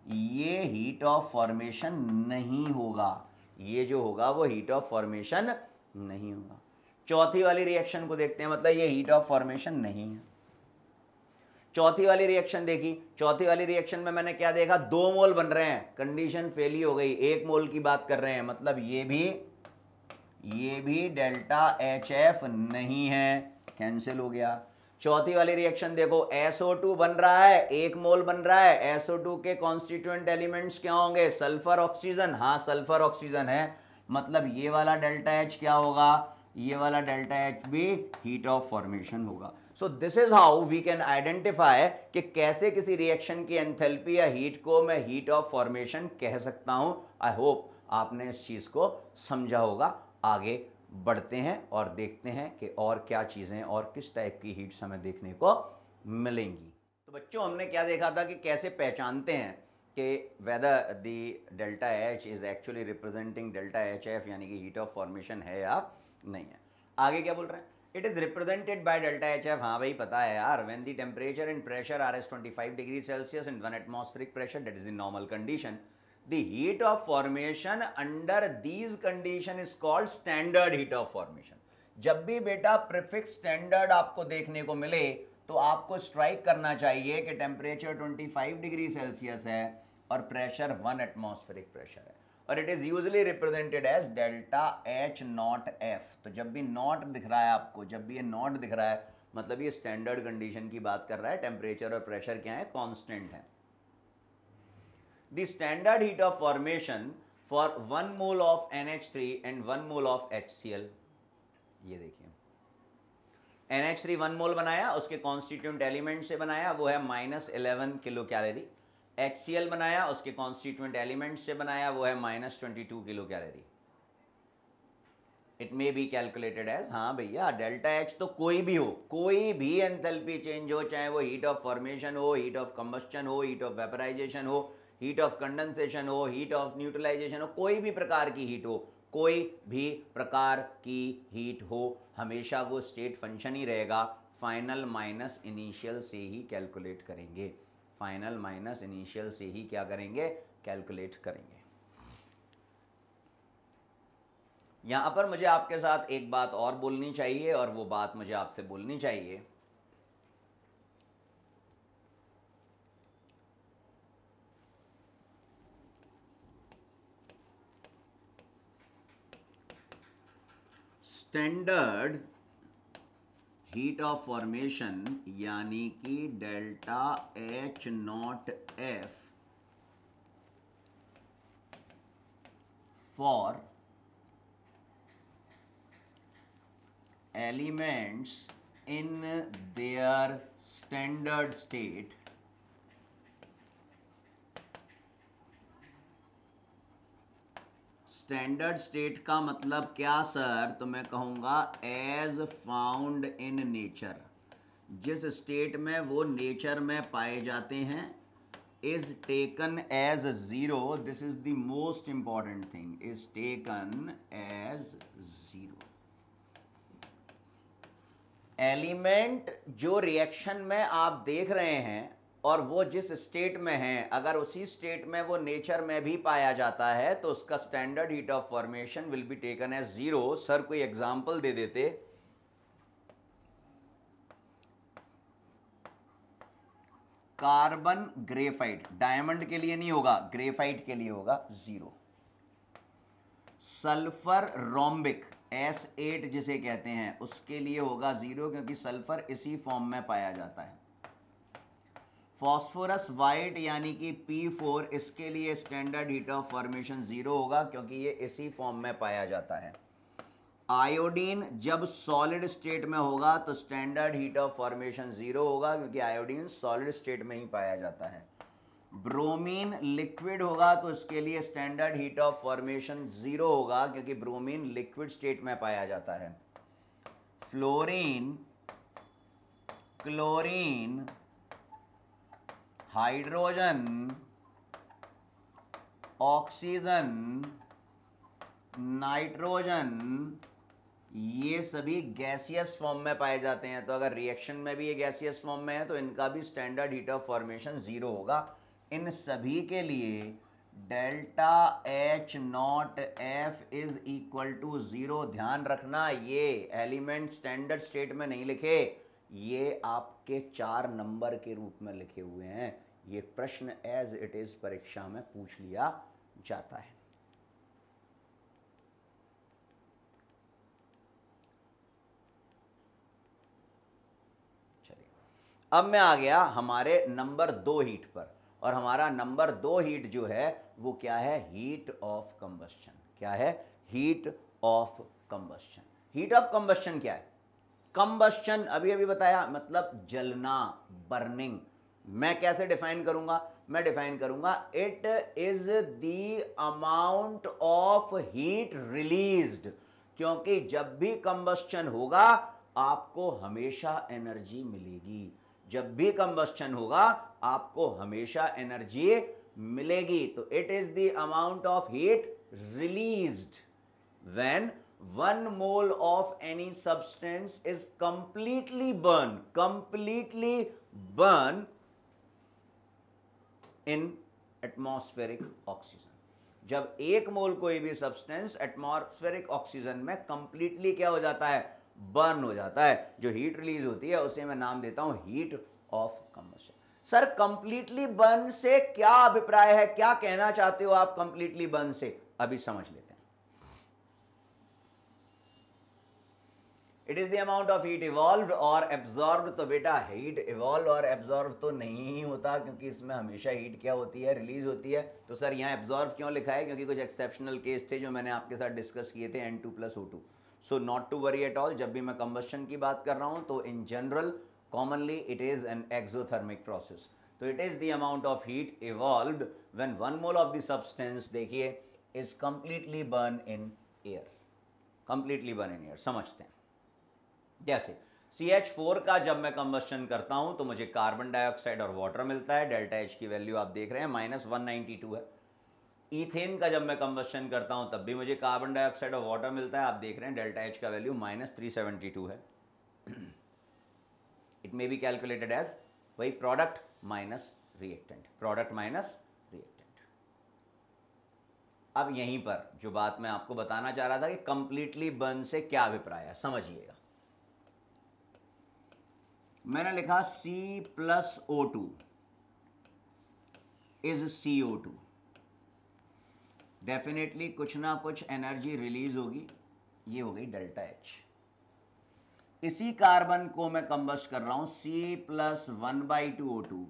ये हीट ऑफ फॉर्मेशन नहीं होगा। ये जो होगा वो हीट ऑफ फॉर्मेशन नहीं होगा। चौथी वाली रिएक्शन को देखते हैं, मतलब ये हीट ऑफ फॉर्मेशन नहीं है। चौथी वाली रिएक्शन देखी। चौथी वाली रिएक्शन में मैंने क्या देखा? 2 मोल बन रहे हैं। कंडीशन फेल ही हो गई। 1 मोल की बात कर रहे हैं, मतलब ये भी डेल्टा एच एफ नहीं है, कैंसिल हो गया। चौथी वाली रिएक्शन देखो, SO2 बन रहा है, 1 मोल बन रहा है। SO2 के कॉन्स्टिट्यूएंट एलिमेंट्स क्या होंगे? Sulphur oxygen. हाँ सल्फर ऑक्सीजन है, मतलब ये वाला डेल्टा एच क्या होगा? ये वाला डेल्टा एच भी हीट ऑफ फॉर्मेशन होगा। So this is how we can identify कि कैसे किसी रिएक्शन की एंथैल्पी या हीट को मैं हीट ऑफ फॉर्मेशन कह सकता हूं। आई होप आपने इस चीज को समझा होगा। आगे बढ़ते हैं और देखते हैं कि और क्या चीज़ें और किस टाइप की हीट्स हमें देखने को मिलेंगी। तो बच्चों हमने क्या देखा था कि कैसे पहचानते हैं कि whether the delta H is actually representing delta H F यानी कि हीट ऑफ फॉर्मेशन है या नहीं है। आगे क्या बोल रहे हैं, it is represented by delta H F. हाँ भाई पता है यार, when the temperature and pressure R S 25 degree Celsius and 1 atmospheric pressure, that is the normal condition, the heat of formation under these condition is called standard heat of formation. जब भी बेटा प्रीफिक्स स्टैंडर्ड आपको देखने को मिले तो आपको स्ट्राइक करना चाहिए कि टेम्परेचर 25 डिग्री सेल्सियस है और प्रेशर 1 एटमॉस्फेरिक प्रेशर है, और it is usually represented as delta H not F. तो जब भी नॉट दिख रहा है आपको, जब भी ये नॉट दिख रहा है, मतलब ये स्टैंडर्ड कंडीशन की बात कर रहा है, टेम्परेचर और प्रेशर क्या है, कांस्टेंट है। The standard heat of formation for 1 mole of NH3 and 1 mole of HCl, ये देखिए NH3 1 मोल बनाया, उसके कॉन्स्टिट्यूएंट एलिमेंट से बनाया, वो है -11 किलो कैलोरी। HCl बनाया, उसके कॉन्स्टिट्यूएंट एलिमेंट से बनाया, वो है -22 kilo calorie. It may be calculated as, हाँ भैया डेल्टा एच तो कोई भी हो, कोई भी एंथैल्पी चेंज हो, चाहे वो हीट ऑफ फॉर्मेशन हो, हीट ऑफ कंबस्शन हो, हीट ऑफ वेपराइजेशन हो, हीट ऑफ कंडेंसेशन हो, हीट ऑफ न्यूट्रलाइजेशन हो, कोई भी प्रकार की हीट हो, कोई भी प्रकार की हीट हो, हमेशा वो स्टेट फंक्शन ही रहेगा। फाइनल माइनस इनिशियल से ही कैलकुलेट करेंगे, फाइनल माइनस इनिशियल से ही क्या करेंगे, कैलकुलेट करेंगे। यहां पर मुझे आपके साथ एक बात और बोलनी चाहिए, और वो बात मुझे आपसे बोलनी चाहिए स्टैंडर्ड हीट ऑफ फॉर्मेशन यानी कि delta H not F for elements in their standard state standard state का मतलब क्या सर, तो मैं कहूँगा एज फाउंड इन नेचर, जिस स्टेट में वो नेचर में पाए जाते हैं, is taken as zero, this is the most important thing, is taken as zero. Element जो रिएक्शन में आप देख रहे हैं और वो जिस स्टेट में है, अगर उसी स्टेट में वो नेचर में भी पाया जाता है तो उसका standard heat of formation will be taken as zero. Sir कोई एग्जांपल दे देते, कार्बन ग्रेफाइट, डायमंड के लिए नहीं होगा, ग्रेफाइट के लिए होगा जीरो। सल्फर रोम्बिक S8 जिसे कहते हैं, उसके लिए होगा जीरो, क्योंकि सल्फर इसी फॉर्म में पाया जाता है। फॉस्फोरस वाइट यानी कि P4, इसके लिए standard heat of formation zero होगा, क्योंकि ये इसी फॉर्म में पाया जाता है। आयोडीन जब सॉलिड स्टेट में होगा तो standard heat of formation zero होगा, क्योंकि आयोडीन सॉलिड स्टेट में ही पाया जाता है। ब्रोमीन लिक्विड होगा तो इसके लिए standard heat of formation zero होगा, क्योंकि ब्रोमीन लिक्विड स्टेट में पाया जाता है। Fluorine, chlorine, hydrogen, oxygen, nitrogen, ये सभी गैसियस फॉर्म में पाए जाते हैं। तो अगर रिएक्शन में भी ये गैसियस फॉर्म में है तो इनका भी standard heat of formation zero होगा। इन सभी के लिए delta H not F is equal to zero. ध्यान रखना, ये एलिमेंट स्टैंडर्ड स्टेट में नहीं लिखे, ये आपके 4 नंबर के रूप में लिखे हुए हैं। ये प्रश्न एज इट इज परीक्षा में पूछ लिया जाता है। चलिए, अब मैं आ गया हमारे नंबर 2 हीट पर, और हमारा नंबर 2 हीट जो है वो क्या है, हीट ऑफ कंबस्शन। क्या है, heat of combustion. Heat of combustion क्या है, कंबस्शन अभी अभी बताया, मतलब जलना, बर्निंग। मैं कैसे डिफाइन करूंगा, मैं डिफाइन करूंगा it is the amount of heat released, क्योंकि जब भी कंबस्शन होगा आपको हमेशा एनर्जी मिलेगी। जब भी कंबस्शन होगा आपको हमेशा एनर्जी मिलेगी, तो it is the amount of heat released when 1 mole of any substance is completely burn in atmospheric oxygen. जब 1 मोल कोई भी सब्सटेंस एटमॉस्फेरिक ऑक्सीजन में कंप्लीटली क्या हो जाता है, बर्न हो जाता है, जो हीट रिलीज होती है उसे मैं नाम देता हूं heat of combustion. Sir completely burn से क्या अभिप्राय है, क्या कहना चाहते हो आप कंप्लीटली बर्न से, अभी समझ लेते हैं. It is the amount of heat evolve और एब्जॉर्ब. तो बेटा हीट इवॉल्व और एब्जॉर्ब तो नहीं ही होता, क्योंकि इसमें हमेशा हीट क्या होती है, रिलीज होती है. तो सर यहाँ एब्जॉर्ब क्यों लिखा है, क्योंकि कुछ एक्सेप्शनल केस थे जो मैंने आपके साथ डिस्कस किए थे N2+O2. So not to worry at all. जब भी मैं कंबस्शन की बात कर रहा हूँ तो in general commonly it is an exothermic process. तो it is the amount of heat evolved when 1 mole of the substance, देखिए, is completely burn in air. Completely burn in air समझते हैं. जैसे CH4 का जब मैं कंबस्शन करता हूं तो मुझे कार्बन डाइऑक्साइड और वाटर मिलता है. डेल्टा H की वैल्यू आप देख रहे हैं -192 है. ईथेन का जब मैं कंबस्शन करता हूं तब भी मुझे कार्बन डाइऑक्साइड और वाटर मिलता है. आप देख रहे हैं डेल्टा H का वैल्यू -372 है. It may be calculated as वही product minus reactant, product minus reactant. अब यहीं पर जो बात मैं आपको बताना चाह रहा था कि कंप्लीटली बर्न से क्या अभिप्राय है, समझिएगा. मैंने लिखा C+O2 इज CO2. डेफिनेटली कुछ ना कुछ एनर्जी रिलीज होगी, ये हो गई डेल्टा H. इसी कार्बन को मैं कंबस्ट कर रहा हूं C+1/2O2,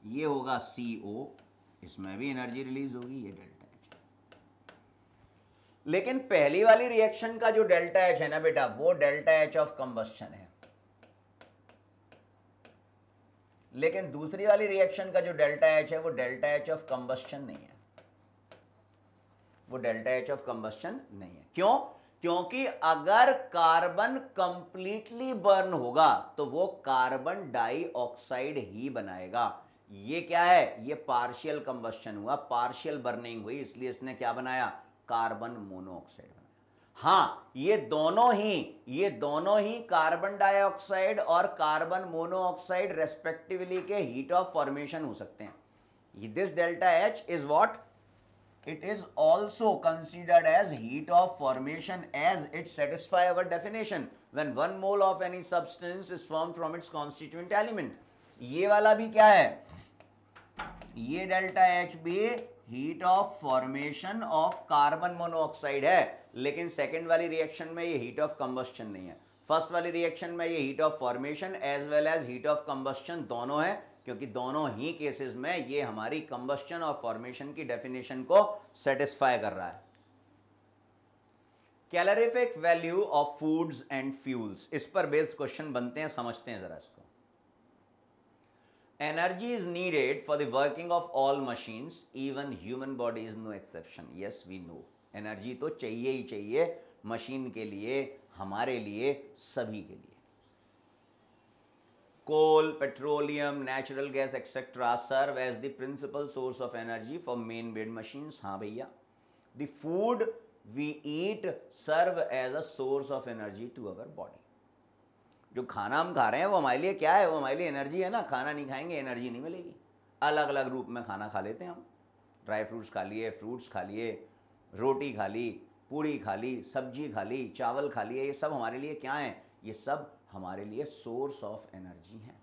ये होगा CO, इसमें भी एनर्जी रिलीज होगी, ये डेल्टा H. लेकिन पहली वाली रिएक्शन का जो डेल्टा H है ना बेटा, वो डेल्टा H ऑफ कंबस्शन है. लेकिन दूसरी वाली रिएक्शन का जो डेल्टा H है वो डेल्टा H ऑफ कंबस्शन नहीं है, वो डेल्टा H ऑफ कंबस्शन नहीं है. क्यों? क्योंकि अगर कार्बन कंप्लीटली बर्न होगा तो वो कार्बन डाइऑक्साइड ही बनाएगा. ये क्या है, ये पार्शियल कंबस्शन हुआ, पार्शियल बर्निंग हुई, इसलिए इसने क्या बनाया, कार्बन मोनोऑक्साइड बनाया. हाँ, ये दोनों ही कार्बन डाइऑक्साइड और कार्बन मोनोऑक्साइड रेस्पेक्टिवली के हीट ऑफ फॉर्मेशन हो सकते हैं. This delta H is what, it is also considered as heat of formation as it satisfy our definition when 1 mole of any substance is formed from its constituent element. ये वाला भी क्या है, ये डेल्टा H भी heat of formation of carbon monoxide है. लेकिन सेकेंड वाली रिएक्शन में ये हीट ऑफ कंबस्शन नहीं है. फर्स्ट वाली रिएक्शन में ये heat of formation as well as heat of combustion दोनों है, क्योंकि दोनों ही केसेस में ये हमारी कंबस्शन और फॉर्मेशन की डेफिनेशन को सेटिस्फाई कर रहा है. Calorific value of foods and fuels, इस पर बेस्ड क्वेश्चन बनते हैं, समझते हैं जरा इसको. Energy is needed for the working of all machines, even human body is no exception. Yes we know, energy तो चाहिए ही चाहिए मशीन के लिए, हमारे लिए, सभी के लिए. Coal, petroleum, natural gas, etc. serve as the principal source of energy for man-made machines. हाँ भैया. The food we eat serve as a source of energy to our body. जो खाना हम खा रहे हैं वो हमारे लिए क्या है, वो हमारे लिए एनर्जी है ना. खाना नहीं खाएंगे एनर्जी नहीं मिलेगी. अलग अलग रूप में खाना खा लेते हैं हम. ड्राई फ्रूट्स खा लिए, फ्रूट्स खा लिए, रोटी खा ली, पूड़ी खा ली, सब्जी खा ली, चावल खा लिए. ये सब हमारे लिए क्या है, ये सब हमारे लिए सोर्स ऑफ एनर्जी है.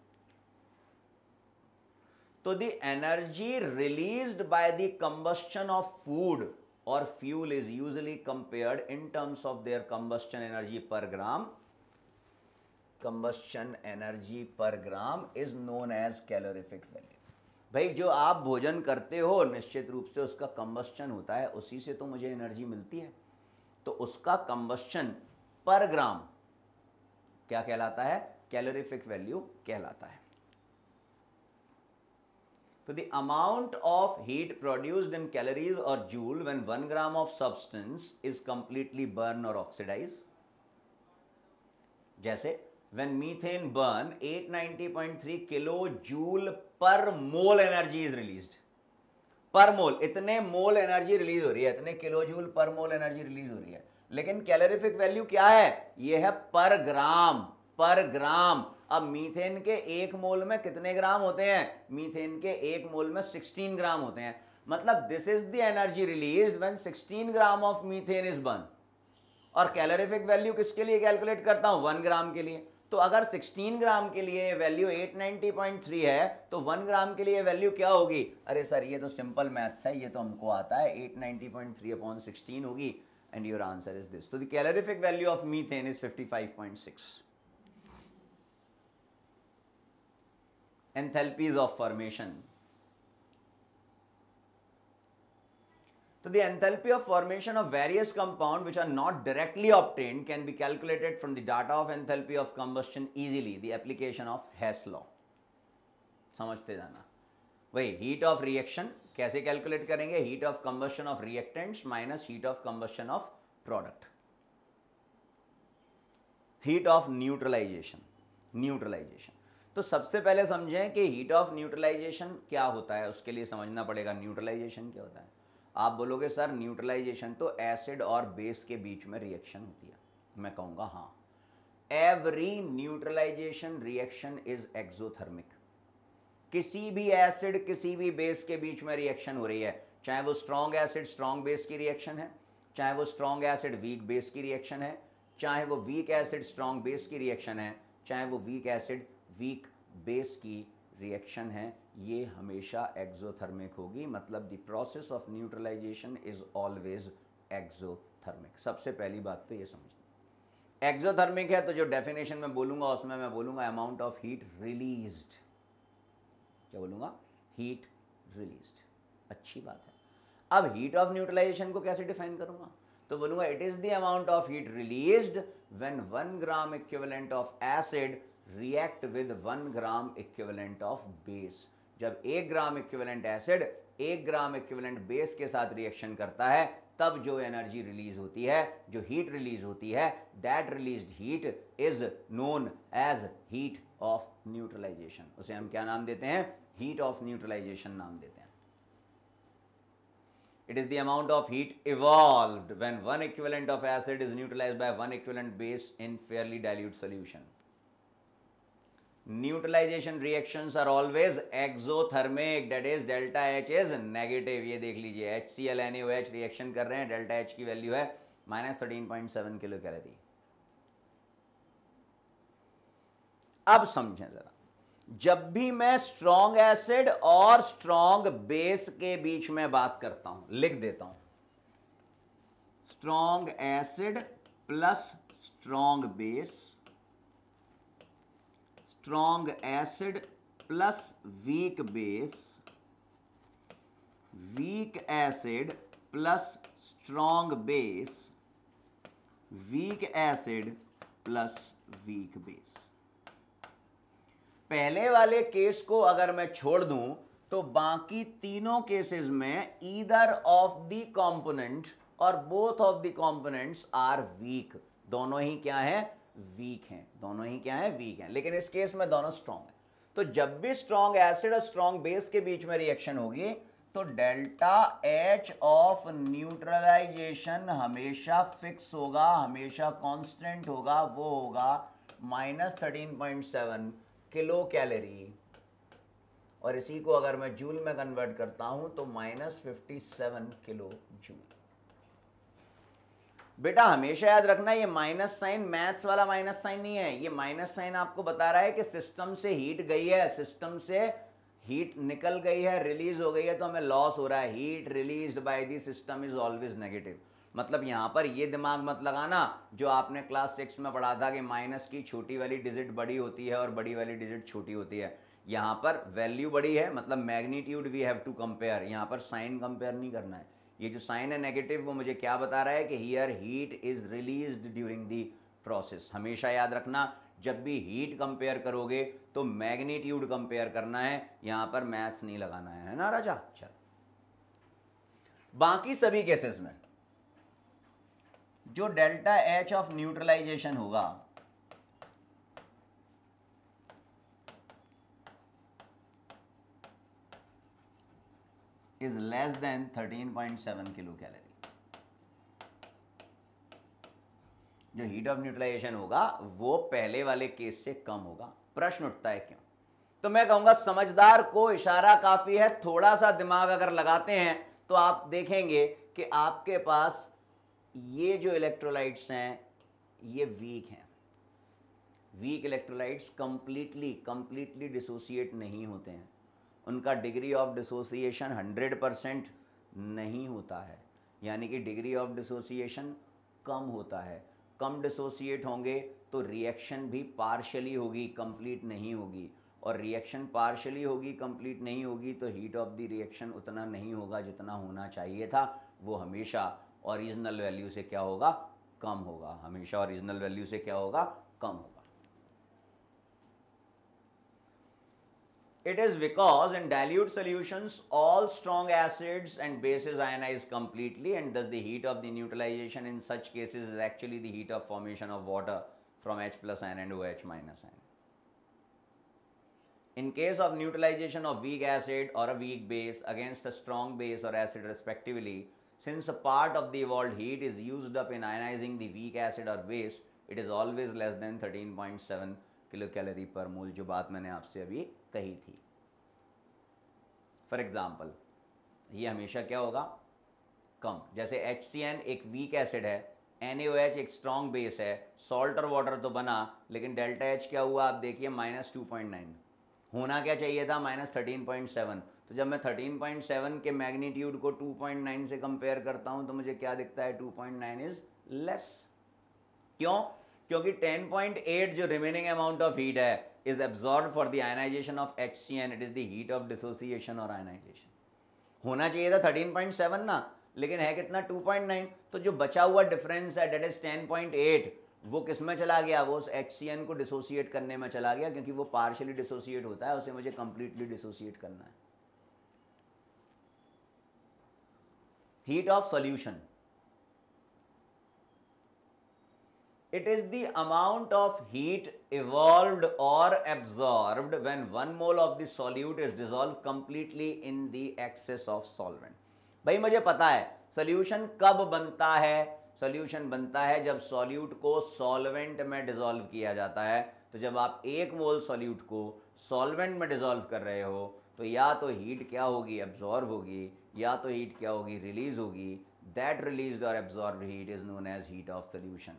तो the energy released by the combustion of food और fuel is usually compared in terms of their combustion energy per gram. Combustion energy per gram is known as calorific value. भाई जो आप भोजन करते हो निश्चित रूप से उसका कंबस्शन होता है, उसी से तो मुझे एनर्जी मिलती है. तो उसका कंबस्शन पर ग्राम क्या कहलाता है, कैलोरीफिक वैल्यू कहलाता है. तो the amount of heat produced in calories और joule when 1 gram of substance is completely burn और ऑक्सीडाइज. जैसे when methane burn 890.3 kilojoule per mole energy is released. पर मोल इतने मोल एनर्जी रिलीज हो रही है, इतने किलोजूल पर मोल एनर्जी रिलीज हो रही है, लेकिन कैलोरीफिक वैल्यू क्या है? ये है पर ग्राम, पर ग्राम। अब मीथेन के एक मोल में कितने ग्राम होते हैं? मीथेन के एक मोल में 16 ग्राम होते हैं। मतलब this is the energy released when 16 gram of methane is burn. और कैलोरीफिक वैल्यू किसके लिए कैलकुलेट करता हूं? 1 ग्राम के लिए। तो अगर 16 ग्राम के लिए वैल्यू 890.3 है तो 1 ग्राम के लिए वैल्यू क्या होगी? अरे सर ये तो सिंपल मैथ्स है, ये तो हमको आता है, 890.3 अपॉन 16 होगी, and your answer is this. तो the calorific value of methane is 55.6। Enthalpies of formation. So the enthalpy of formation of various compounds which are not directly obtained can be calculated from the data of enthalpy of combustion easily. The application of Hess law. समझते जाना। वही heat of reaction कैसे कैलकुलेट करेंगे? heat of combustion of reactants minus heat of combustion of product. heat of neutralization. Neutralization. तो सबसे पहले समझें कि heat of neutralization क्या होता है, उसके लिए समझना पड़ेगा न्यूट्रलाइजेशन क्या होता है। आप बोलोगे सर न्यूट्रलाइजेशन तो एसिड और बेस के बीच में रिएक्शन होती है। मैं कहूँगा हाँ, every neutralization reaction is exothermic. किसी भी एसिड किसी भी बेस के बीच में रिएक्शन हो रही है, चाहे वो स्ट्रॉन्ग एसिड स्ट्रॉन्ग बेस की रिएक्शन है, चाहे वो स्ट्रॉन्ग एसिड वीक बेस की रिएक्शन है, चाहे वो वीक एसिड स्ट्रॉन्ग बेस की रिएक्शन है, चाहे वो वीक एसिड वीक बेस की रिएक्शन है, ये हमेशा एक्सोथर्मिक होगी। मतलब the process of neutralization is always exothermic. सबसे पहली बात तो ये समझना, एक्सोथर्मिक है तो जो डेफिनेशन में बोलूंगा उसमें मैं बोलूंगा अमाउंट ऑफ हीट रिलीज्ड। क्या बोलूंगा? Heat released. अच्छी बात है। अब हीट ऑफ न्यूट्रलाइजेशन को कैसे डिफाइन करूंगा? तो बोलूंगा it is the amount of heat released when 1 gram equivalent of acid react with 1 gram equivalent of base. जब 1 gram equivalent acid 1 gram equivalent base के साथ रिएक्शन करता है, तब जो एनर्जी रिलीज होती है, जो हीट रिलीज होती है, that released heat is known as heat of neutralization. उसे हम क्या नाम देते हैं? हीट ऑफ न्यूट्रलाइजेशन नाम देते हैं। It is the amount of heat evolved when 1 equivalent of acid is neutralized by 1 equivalent base in fairly dilute solution. Neutralization reactions are always exothermic, that is delta H is negative। ये देख लीजिए, HCl NaOH रिएक्शन कर रहे हैं, डेल्टा H की वैल्यू है -13.7 किलो कैलोरी। अब समझें जरा, जब भी मैं स्ट्रॉन्ग एसिड और स्ट्रॉन्ग बेस के बीच में बात करता हूं, लिख देता हूं, strong acid plus strong base, strong acid plus weak base, weak acid plus strong base, weak acid plus weak base. पहले वाले केस को अगर मैं छोड़ दूं तो बाकी तीनों केसेस में ईदर ऑफ द कंपोनेंट और both of the components are weak. दोनों ही क्या हैं? वीक हैं। दोनों ही क्या हैं? वीक हैं। लेकिन इस केस में दोनों स्ट्रॉन्ग हैं। तो जब भी स्ट्रॉन्ग एसिड और स्ट्रॉन्ग बेस के बीच में रिएक्शन होगी तो डेल्टा एच ऑफ न्यूट्रलाइजेशन हमेशा फिक्स होगा, हमेशा कांस्टेंट होगा। वो होगा -13.7 किलो कैलोरी, और इसी को अगर मैं जूल में कन्वर्ट करता हूं तो -57 किलो जूल। बेटा हमेशा याद रखना, ये माइनस साइन मैथ्स वाला माइनस साइन नहीं है। ये माइनस साइन आपको बता रहा है कि सिस्टम से हीट गई है, सिस्टम से हीट निकल गई है, रिलीज हो गई है, तो हमें लॉस हो रहा है। Heat released by the system is always negative. मतलब यहाँ पर ये दिमाग मत लगाना जो आपने क्लास 6 में पढ़ा था कि माइनस की छोटी वाली डिजिट बड़ी होती है और बड़ी वाली डिजिट छोटी होती है। यहाँ पर वैल्यू बड़ी है, मतलब magnitude we have to compare. यहाँ पर साइन कंपेयर नहीं करना है। ये जो साइन है नेगेटिव, वो मुझे क्या बता रहा है कि here heat is released during the process. हमेशा याद रखना, जब भी हीट कंपेयर करोगे तो मैग्नीट्यूड कंपेयर करना है, यहाँ पर मैथ्स नहीं लगाना है ना राजा। चल, बाकी सभी केसेस में जो डेल्टा एच ऑफ न्यूट्रलाइजेशन होगा is less than 13.7 kilo calorie. जो हीट ऑफ न्यूट्रलाइजेशन होगा वो पहले वाले केस से कम होगा। प्रश्न उठता है क्यों? तो मैं कहूंगा समझदार को इशारा काफी है, थोड़ा सा दिमाग अगर लगाते हैं तो आप देखेंगे कि आपके पास ये जो इलेक्ट्रोलाइट्स हैं ये वीक हैं। वीक इलेक्ट्रोलाइट्स कंप्लीटली डिसोसिएट नहीं होते हैं, उनका डिग्री ऑफ डिसोसिएशन 100% नहीं होता है, यानी कि डिग्री ऑफ डिसोसिएशन कम होता है। कम डिसोसिएट होंगे तो रिएक्शन भी पार्शली होगी, कंप्लीट नहीं होगी, और रिएक्शन पार्शली होगी, कंप्लीट नहीं होगी तो हीट ऑफ द रिएक्शन उतना नहीं होगा जितना होना चाहिए था। वो हमेशा ओरिजिनल वैल्यू से क्या होगा? कम होगा। हमेशा ओरिजिनल वैल्यू से क्या होगा? कम होगा। It is because in dilute solutions all strong acids and bases ionize completely, and thus the heat of the neutralization in such cases is actually the heat of formation of water from H plus ion and OH minus ion. In case of neutralization of weak acid or a weak base against a strong base or acid respectively, since a part of the evolved heat is used up in ionizing the weak acid or base, it is always less than 13.7 kilo calorie पर मोल, जो बात मैंने आपसे अभी कही थी। फॉर एग्जाम्पल ये हमेशा क्या होगा? कम। जैसे HCN एक वीक एसिड है, NaOH एक स्ट्रॉन्ग बेस है, सॉल्ट और वाटर तो बना, लेकिन डेल्टा H क्या हुआ? आप देखिए -2.9, होना क्या चाहिए था? -13.7। तो जब मैं 13.7 के मैग्नीट्यूड को 2.9 से कंपेयर करता हूं तो मुझे क्या दिखता है? 2.9 इज लेस। क्यों? क्योंकि 10.8 जो रिमेनिंग अमाउंट ऑफ हीट है is absorb for the ionization of HCN, it is the heat of dissociation और आयनाइजेशन। होना चाहिए था 13.7 ना, लेकिन है कितना? 2.9। तो जो बचा हुआ डिफरेंस है, डेट इज 10.8, वो किस में चला गया? वो उस HCN को डिसोसिएट करने में चला गया, क्योंकि वो पार्शियली डिसोसिएट होता है, उसे मुझे कंप्लीटली डिसोसिएट करना है। Heat of solution, it is the amount of heat evolved or absorbed when 1 mole of the solute is dissolved completely in the excess of solvent। भाई मुझे पता है सॉल्यूशन कब बनता है। सॉल्यूशन बनता है जब सॉल्यूट को सॉल्वेंट में डिसॉल्व किया जाता है। तो जब आप 1 मोल सॉल्यूट को सॉल्वेंट में डिसॉल्व कर रहे हो तो या तो हीट क्या होगी? एब्जॉर्ब होगी, या तो हीट क्या होगी? रिलीज होगी। दैट रिलीज्ड और absorbed heat is known as heat of solution.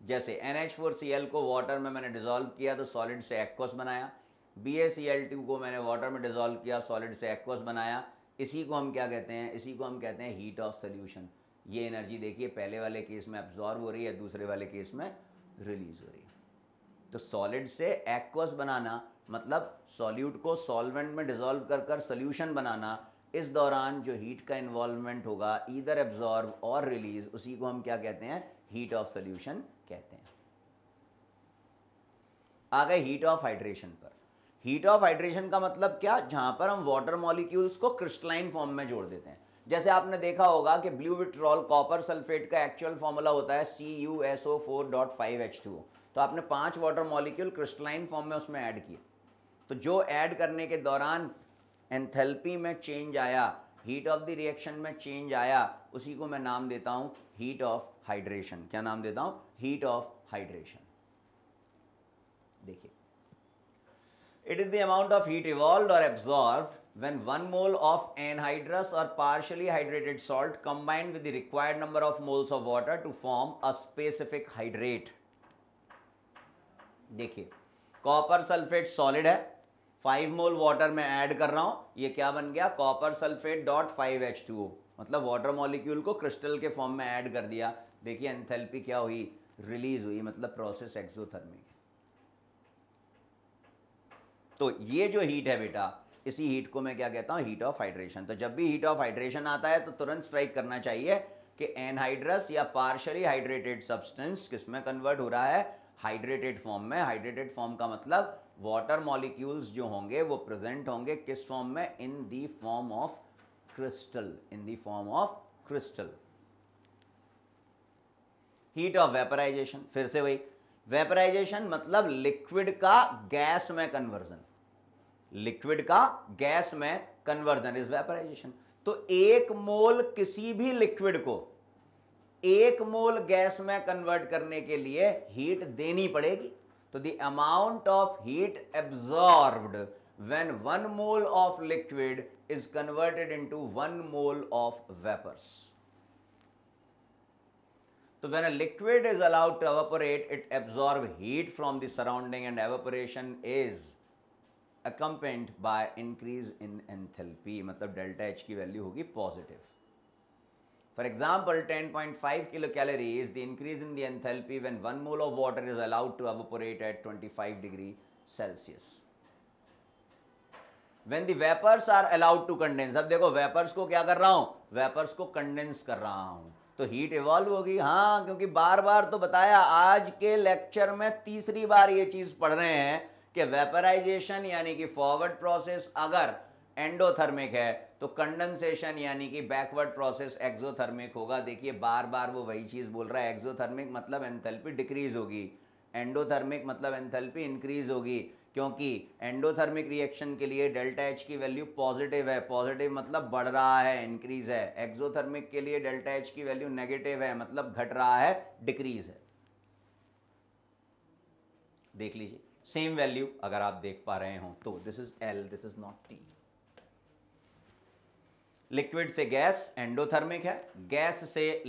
जैसे NH4Cl को वाटर में मैंने डिसॉल्व किया तो सॉलिड से एक्वस बनाया, BaCl2 को मैंने वाटर में डिसॉल्व किया, सॉलिड से एक्वस बनाया। इसी को हम क्या कहते हैं? इसी को हम कहते हैं हीट ऑफ सॉल्यूशन। ये एनर्जी देखिए पहले वाले केस में एब्जॉर्ब हो रही है, दूसरे वाले केस में रिलीज हो रही है। तो सॉलिड से एक्वस बनाना मतलब सॉल्यूट को सॉल्वेंट में डिसॉल्व कर कर सोल्यूशन बनाना। इस दौरान जो हीट का इन्वॉल्वमेंट होगा ईदर एब्जॉर्ब और रिलीज, उसी को हम क्या कहते हैं? हीट ऑफ सॉल्यूशन कहते हैं। आ गए हीट ऑफ हाइड्रेशन पर। हीट ऑफ हाइड्रेशन का मतलब क्या? जहां पर हम वाटर मॉलिक्यूल्स को क्रिस्टलाइन फॉर्म में जोड़ देते हैं। जैसे आपने देखा होगा कि ब्लू विट्रॉल कॉपर सल्फेट का एक्चुअल फॉर्मूला होता है CuSO4.5H2O। तो आपने 5 वाटर मॉलिक्यूल क्रिस्टलाइन फॉर्म में उसमें ऐड किए, तो जो ऐड करने के दौरान एंथैल्पी में चेंज आया, हीट ऑफ द रिएक्शन में चेंज आया, उसी को मैं नाम देता हूं हीट ऑफ हाइड्रेशन। क्या नाम देता हूं? Heat of hydration. देखिए, it is the amount of heat evolved or absorbed when 1 mole of anhydrous or partially hydrated salt combined with the required number of moles of water to form a specific hydrate। देखिए, कॉपर सल्फेट सॉलिड है, 5 मोल वाटर में ऐड कर रहा हूं, ये क्या बन गया? कॉपर सल्फेट .5H2O, मतलब वाटर मॉलिक्यूल को क्रिस्टल के फॉर्म में ऐड कर दिया। देखिए एंथैल्पी क्या हुई? रिलीज हुई, मतलब प्रोसेस एक्सोथर्मिक। तो ये जो हीट है बेटा, इसी हीट को मैं क्या कहता हूं? Heat of hydration. तो जब भी हीट ऑफ हाइड्रेशन आता है तो तुरंत स्ट्राइक करना चाहिए कि एनहाइड्रस या पार्शियली हाइड्रेटेड सब्सटेंस किस में कन्वर्ट हो रहा है? हाइड्रेटेड फॉर्म में। हाइड्रेटेड फॉर्म का मतलब वाटर मॉलिक्यूल्स जो होंगे वो प्रेजेंट होंगे किस फॉर्म में? In the form of crystal. In the form of crystal. Heat of vaporization, फिर से वही वेपराइजेशन मतलब लिक्विड का गैस में कन्वर्जन। लिक्विड का गैस में कन्वर्जन इज वेपराइजेशन। तो 1 मोल किसी भी लिक्विड को 1 मोल गैस में कन्वर्ट करने के लिए हीट देनी पड़ेगी। तो the amount of heat absorbed when 1 mole of liquid is converted into 1 mole of vapors. So when a liquid is allowed to evaporate, it absorbs heat from the surrounding and evaporation is accompanied by increase in enthalpy, मतलब delta H की वैल्यू होगी positive. For example, 10.5 kilocalorie is the increase in the enthalpy when 1 mole of water is allowed to evaporate at 25 degree Celsius. When the vapors are allowed to condense, अब देखो वेपर्स को क्या कर रहा हूं, वेपर्स को कंडेंस कर रहा हूं, तो हीट इवॉल्व होगी। हाँ, क्योंकि बार बार तो बताया, आज के लेक्चर में तीसरी बार ये चीज पढ़ रहे हैं कि वेपराइजेशन यानी कि फॉरवर्ड प्रोसेस अगर एंडोथर्मिक है तो कंडेंसेशन यानी कि बैकवर्ड प्रोसेस एक्सोथर्मिक होगा। देखिए बार बार वो वही चीज बोल रहा है, एक्सोथर्मिक मतलब एंथैल्पी डिक्रीज होगी, एंडोथर्मिक मतलब एंथैल्पी इंक्रीज होगी, क्योंकि एंडोथर्मिक रिएक्शन के लिए डेल्टा एच की वैल्यू पॉजिटिव है, पॉजिटिव मतलब बढ़ रहा है, इंक्रीज है। एक्सोथर्मिक के लिए डेल्टा एच की वैल्यू नेगेटिव है, मतलब घट रहा है, डिक्रीज है। देख लीजिए सेम वैल्यू अगर आप देख पा रहे हो तो this is L, this is not T. Liquid से गैस एंडोथर्मिक है, गैस से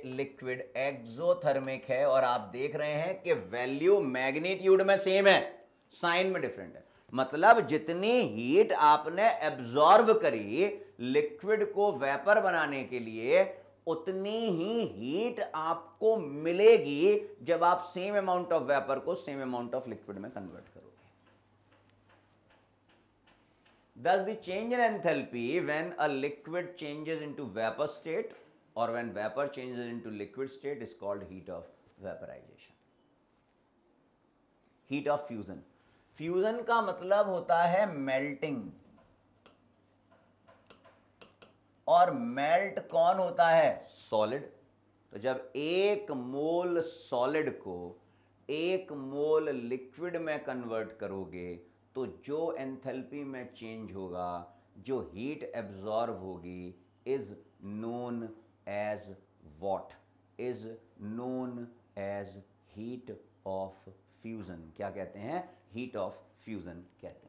लिक्विड एक्सोथर्मिक है, और आप देख रहे हैं कि वैल्यू मैग्नीट्यूड में सेम है, साइन में डिफरेंट है। मतलब जितनी हीट आपने एब्जॉर्ब करी लिक्विड को वेपर बनाने के लिए, उतनी ही हीट आपको मिलेगी जब आप सेम अमाउंट ऑफ वेपर को सेम अमाउंट ऑफ लिक्विड में कन्वर्ट करोगे। Thus, the change in enthalpy when a liquid changes into vapor state or when vapor changes into liquid state is called heat of vaporization. Heat of fusion. Fusion का मतलब होता है melting, और मेल्ट कौन होता है, सॉलिड। तो जब 1 मोल सॉलिड को 1 मोल लिक्विड में कन्वर्ट करोगे तो जो एंथैल्पी में चेंज होगा, जो हीट एब्जॉर्ब होगी, is known as what, is known as heat of fusion. क्या कहते हैं, हीट ऑफ फ्यूजन कहते हैं।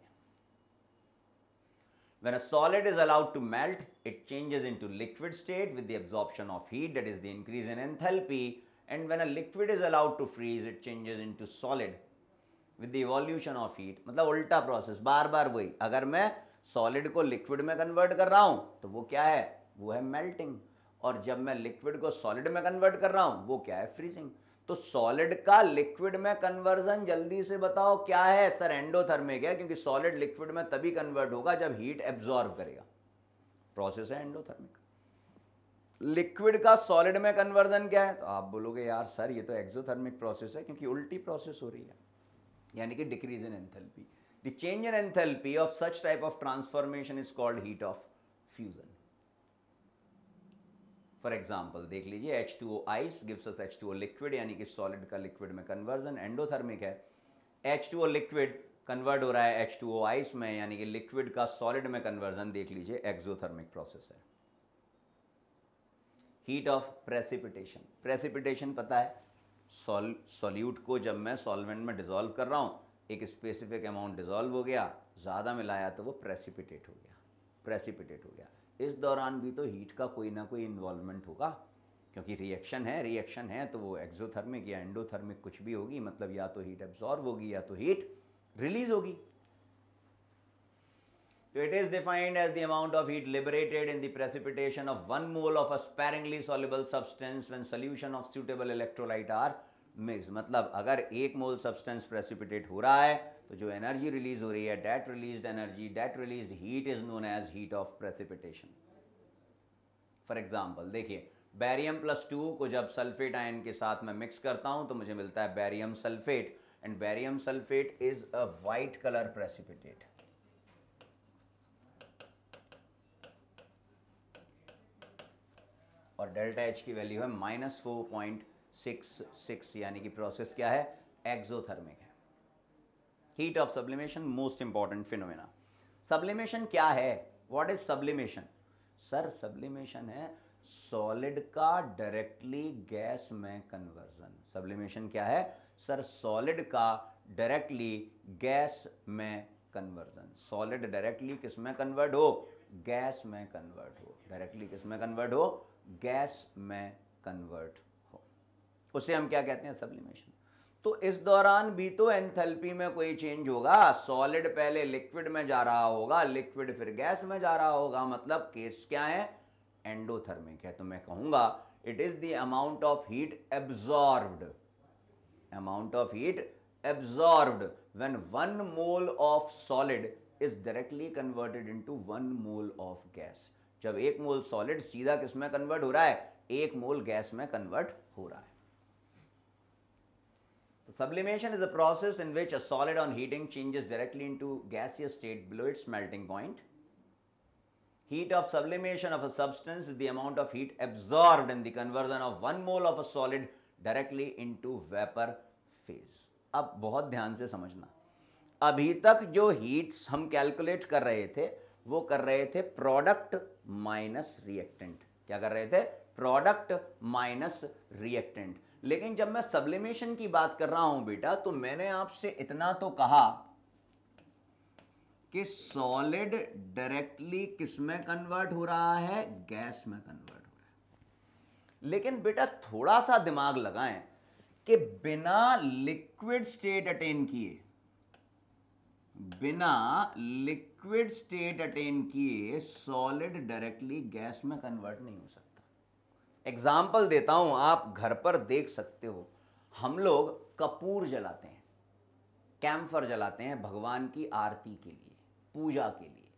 When a solid is allowed to melt, it changes into liquid state with the absorption of heat, that is the increase in enthalpy, and when a liquid is allowed to freeze, it changes into solid with the evolution of heat। मतलब उल्टा प्रोसेस, बार बार वही। अगर मैं सॉलिड को लिक्विड में कन्वर्ट कर रहा हूं तो वो क्या है, वो है मेल्टिंग, और जब मैं लिक्विड को सॉलिड में कन्वर्ट कर रहा हूं वो क्या है, फ्रीजिंग। तो सॉलिड का लिक्विड में कन्वर्जन जल्दी से बताओ क्या है, सर एंडोथर्मिक है, क्योंकि सॉलिड लिक्विड में तभी कन्वर्ट होगा जब हीट एब्जॉर्ब करेगा, प्रोसेस है एंडोथर्मिक। लिक्विड का सॉलिड में कन्वर्जन क्या है, तो आप बोलोगे यार सर ये तो एक्सोथर्मिक प्रोसेस है, क्योंकि उल्टी प्रोसेस हो रही है, यानी कि decrease in enthalpy. The change in enthalpy of such type of transformation is called heat of fusion. For example देख लीजिए, H2O ice gives us H2O liquid, यानी कि सॉलिड का लिक्विड में कन्वर्जन एंडोथर्मिक है। H2O लिक्विड कन्वर्ट हो रहा है H2O आइस में, यानी कि लिक्विड का सॉलिड में कन्वर्जन देख लीजिए एक्सोथर्मिक प्रोसेस है। हीट ऑफ प्रेसिपिटेशन, प्रेसिपिटेशन पता है, सॉल्यूट को जब मैं सॉल्वेंट में डिसॉल्व कर रहा हूँ, एक स्पेसिफिक अमाउंट डिसॉल्व हो गया, ज़्यादा मिलाया तो वो प्रेसिपिटेट हो गया, प्रेसिपिटेट हो गया। इस दौरान भी तो हीट का कोई ना कोई इन्वॉल्वमेंट होगा, क्योंकि रिएक्शन है तो वो एक्सोथर्मिक या एंडोथर्मिक कुछ भी होगी, मतलब या तो हीट एब्जॉर्ब होगी या तो हीट रिलीज होगी। So it is defined as the amount of heat liberated in the precipitation of 1 mole of a sparingly soluble substance when solution of suitable electrolyte are mixed। मतलब अगर 1 मोल सब्सटेंस प्रेसिपिटेट हो रहा है तो जो एनर्जी रिलीज हो रही है, that released energy, that released heat is known as heat of precipitation. For example देखिए, बैरियम +2 को जब सल्फेट आयन के साथ में मिक्स करता हूं तो मुझे मिलता है barium sulphate, and barium sulphate is a white colour precipitate. और डेल्टा एच की वैल्यू है -4.66, यानी कि प्रोसेस क्या है, एक्सोथर्मिक है। Heat of sublimation most important phenomena. Sublimation क्या है? What is sublimation? Sir sublimation है सॉलिड का डायरेक्टली गैस में कन्वर्जन। सब्लिमेशन क्या है? सर सॉलिड का डायरेक्टली गैस में कन्वर्जन। सॉलिड डायरेक्टली किस में कन्वर्ट हो? गैस में कन्वर्ट हो। डायरेक्टली किस में कन्वर्ट हो? गैस में कन्वर्ट हो। उसे हम क्या कहते हैं? सब्लिमेशन। तो इस दौरान भी तो एंथैल्पी में कोई चेंज होगा। सॉलिड पहले लिक्विड में जा रहा होगा, लिक्विड फिर गैस में जा रहा होगा, मतलब केस क्या है? एंडोथर्मिक है। तो मैं कहूंगा it is the amount of heat absorbed, amount of heat absorbed when 1 mole of solid is directly converted into 1 mole of gas. जब 1 मोल सॉलिड सीधा किस में कन्वर्ट हो रहा है? 1 मोल गैस में कन्वर्ट हो रहा है। Sublimation is a process in which a solid on heating changes directly into gaseous state below its melting point. Heat of sublimation of a substance is the amount of heat absorbed in the conversion of 1 mole of a solid directly into vapor phase. अब बहुत ध्यान से समझना, अभी तक जो हीट्स हम कैलकुलेट कर रहे थे वो कर रहे थे प्रोडक्ट माइनस रिएक्टेंट। क्या कर रहे थे? Product minus reactant. लेकिन जब मैं सब्लिमेशन की बात कर रहा हूं बेटा, तो मैंने आपसे इतना तो कहा कि सॉलिड डायरेक्टली किस में कन्वर्ट हो रहा है? गैस में कन्वर्ट हो रहा है। लेकिन बेटा थोड़ा सा दिमाग लगाएं कि बिना लिक्विड स्टेट अटेन किए, बिना लिक्विड स्टेट अटेन किए सॉलिड डायरेक्टली गैस में कन्वर्ट नहीं हो सकता। एग्जाम्पल देता हूं, आप घर पर देख सकते हो, हम लोग कपूर जलाते हैं, कैम्फर जलाते हैं भगवान की आरती के लिए, पूजा के लिए।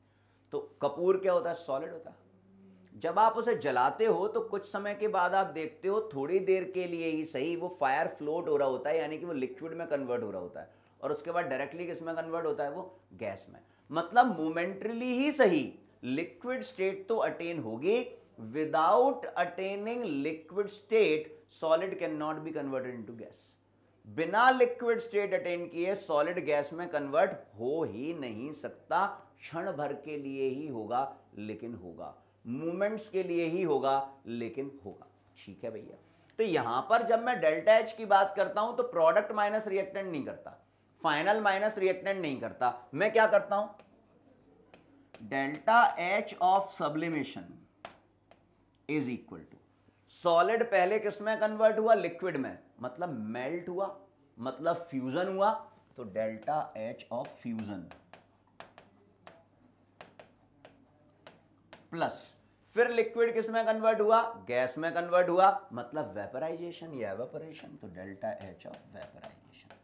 तो कपूर क्या होता है? सॉलिड होता है। जब आप उसे जलाते हो तो कुछ समय के बाद आप देखते हो थोड़ी देर के लिए ही सही वो फायर फ्लोट हो रहा होता है, यानी कि वो लिक्विड में कन्वर्ट हो रहा होता है, और उसके बाद डायरेक्टली किस में कन्वर्ट होता है? वो गैस में। मतलब मोमेंटरीली ही सही लिक्विड स्टेट तो अटेन होगी, without attaining liquid state solid cannot be converted into gas। बिना लिक्विड स्टेट अटेन किए सॉलिड गैस में कन्वर्ट हो ही नहीं सकता। क्षण भर के लिए ही होगा, लेकिन होगा। मोमेंट्स के लिए ही होगा, लेकिन होगा। ठीक है भैया। तो यहां पर जब मैं डेल्टा एच की बात करता हूं तो प्रोडक्ट माइनस रिएक्टेंट नहीं करता, फाइनल माइनस रिएक्टेंट नहीं करता। मैं क्या करता हूं? Delta H of sublimation is equal to solid पहले किस में कन्वर्ट हुआ? लिक्विड में, मतलब मेल्ट हुआ, मतलब फ्यूजन हुआ, तो delta H of fusion plus फिर लिक्विड किस में कन्वर्ट हुआ? गैस में कन्वर्ट हुआ, मतलब वेपराइजेशन या एवापोरेशन, तो delta H of vaporization.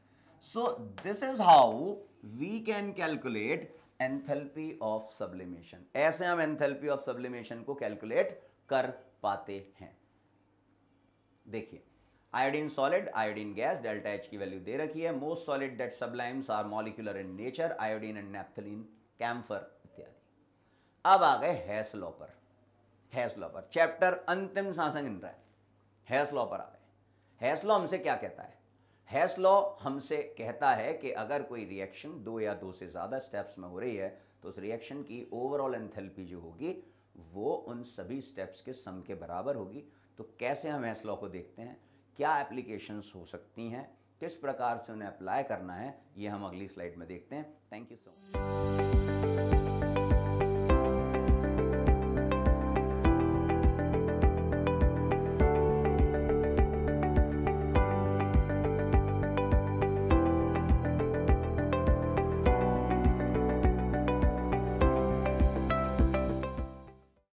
So this is how we can calculate enthalpy of sublimation. ऐसे हम एंथैल्पी ऑफ सब्लिमेशन को कैलकुलेट कर पाते हैं। देखिए, iodine solid, iodine gas, delta H की वैल्यू दे रखी है। Most solid that sublimes are molecular in nature, iodine and naphthalene, camphor इत्यादि। अब आ गए हेस लॉ पर। हेस लॉ पर चैप्टर अंतिम सांसें गिन रहा है, हेस लॉ पर आ गए। हेस लॉ हमसे क्या कहता है? हेस लॉ हमसे कहता है कि अगर कोई रिएक्शन 2 या 2 से ज्यादा स्टेप्स में हो रही है तो उस रिएक्शन की ओवरऑल एंथैल्पी जो होगी वो उन सभी स्टेप्स के सम के बराबर होगी। तो कैसे हम हेस लॉ को देखते हैं, क्या एप्लीकेशंस हो सकती हैं, किस प्रकार से उन्हें अप्लाई करना है, ये हम अगली स्लाइड में देखते हैं। Thank you so much.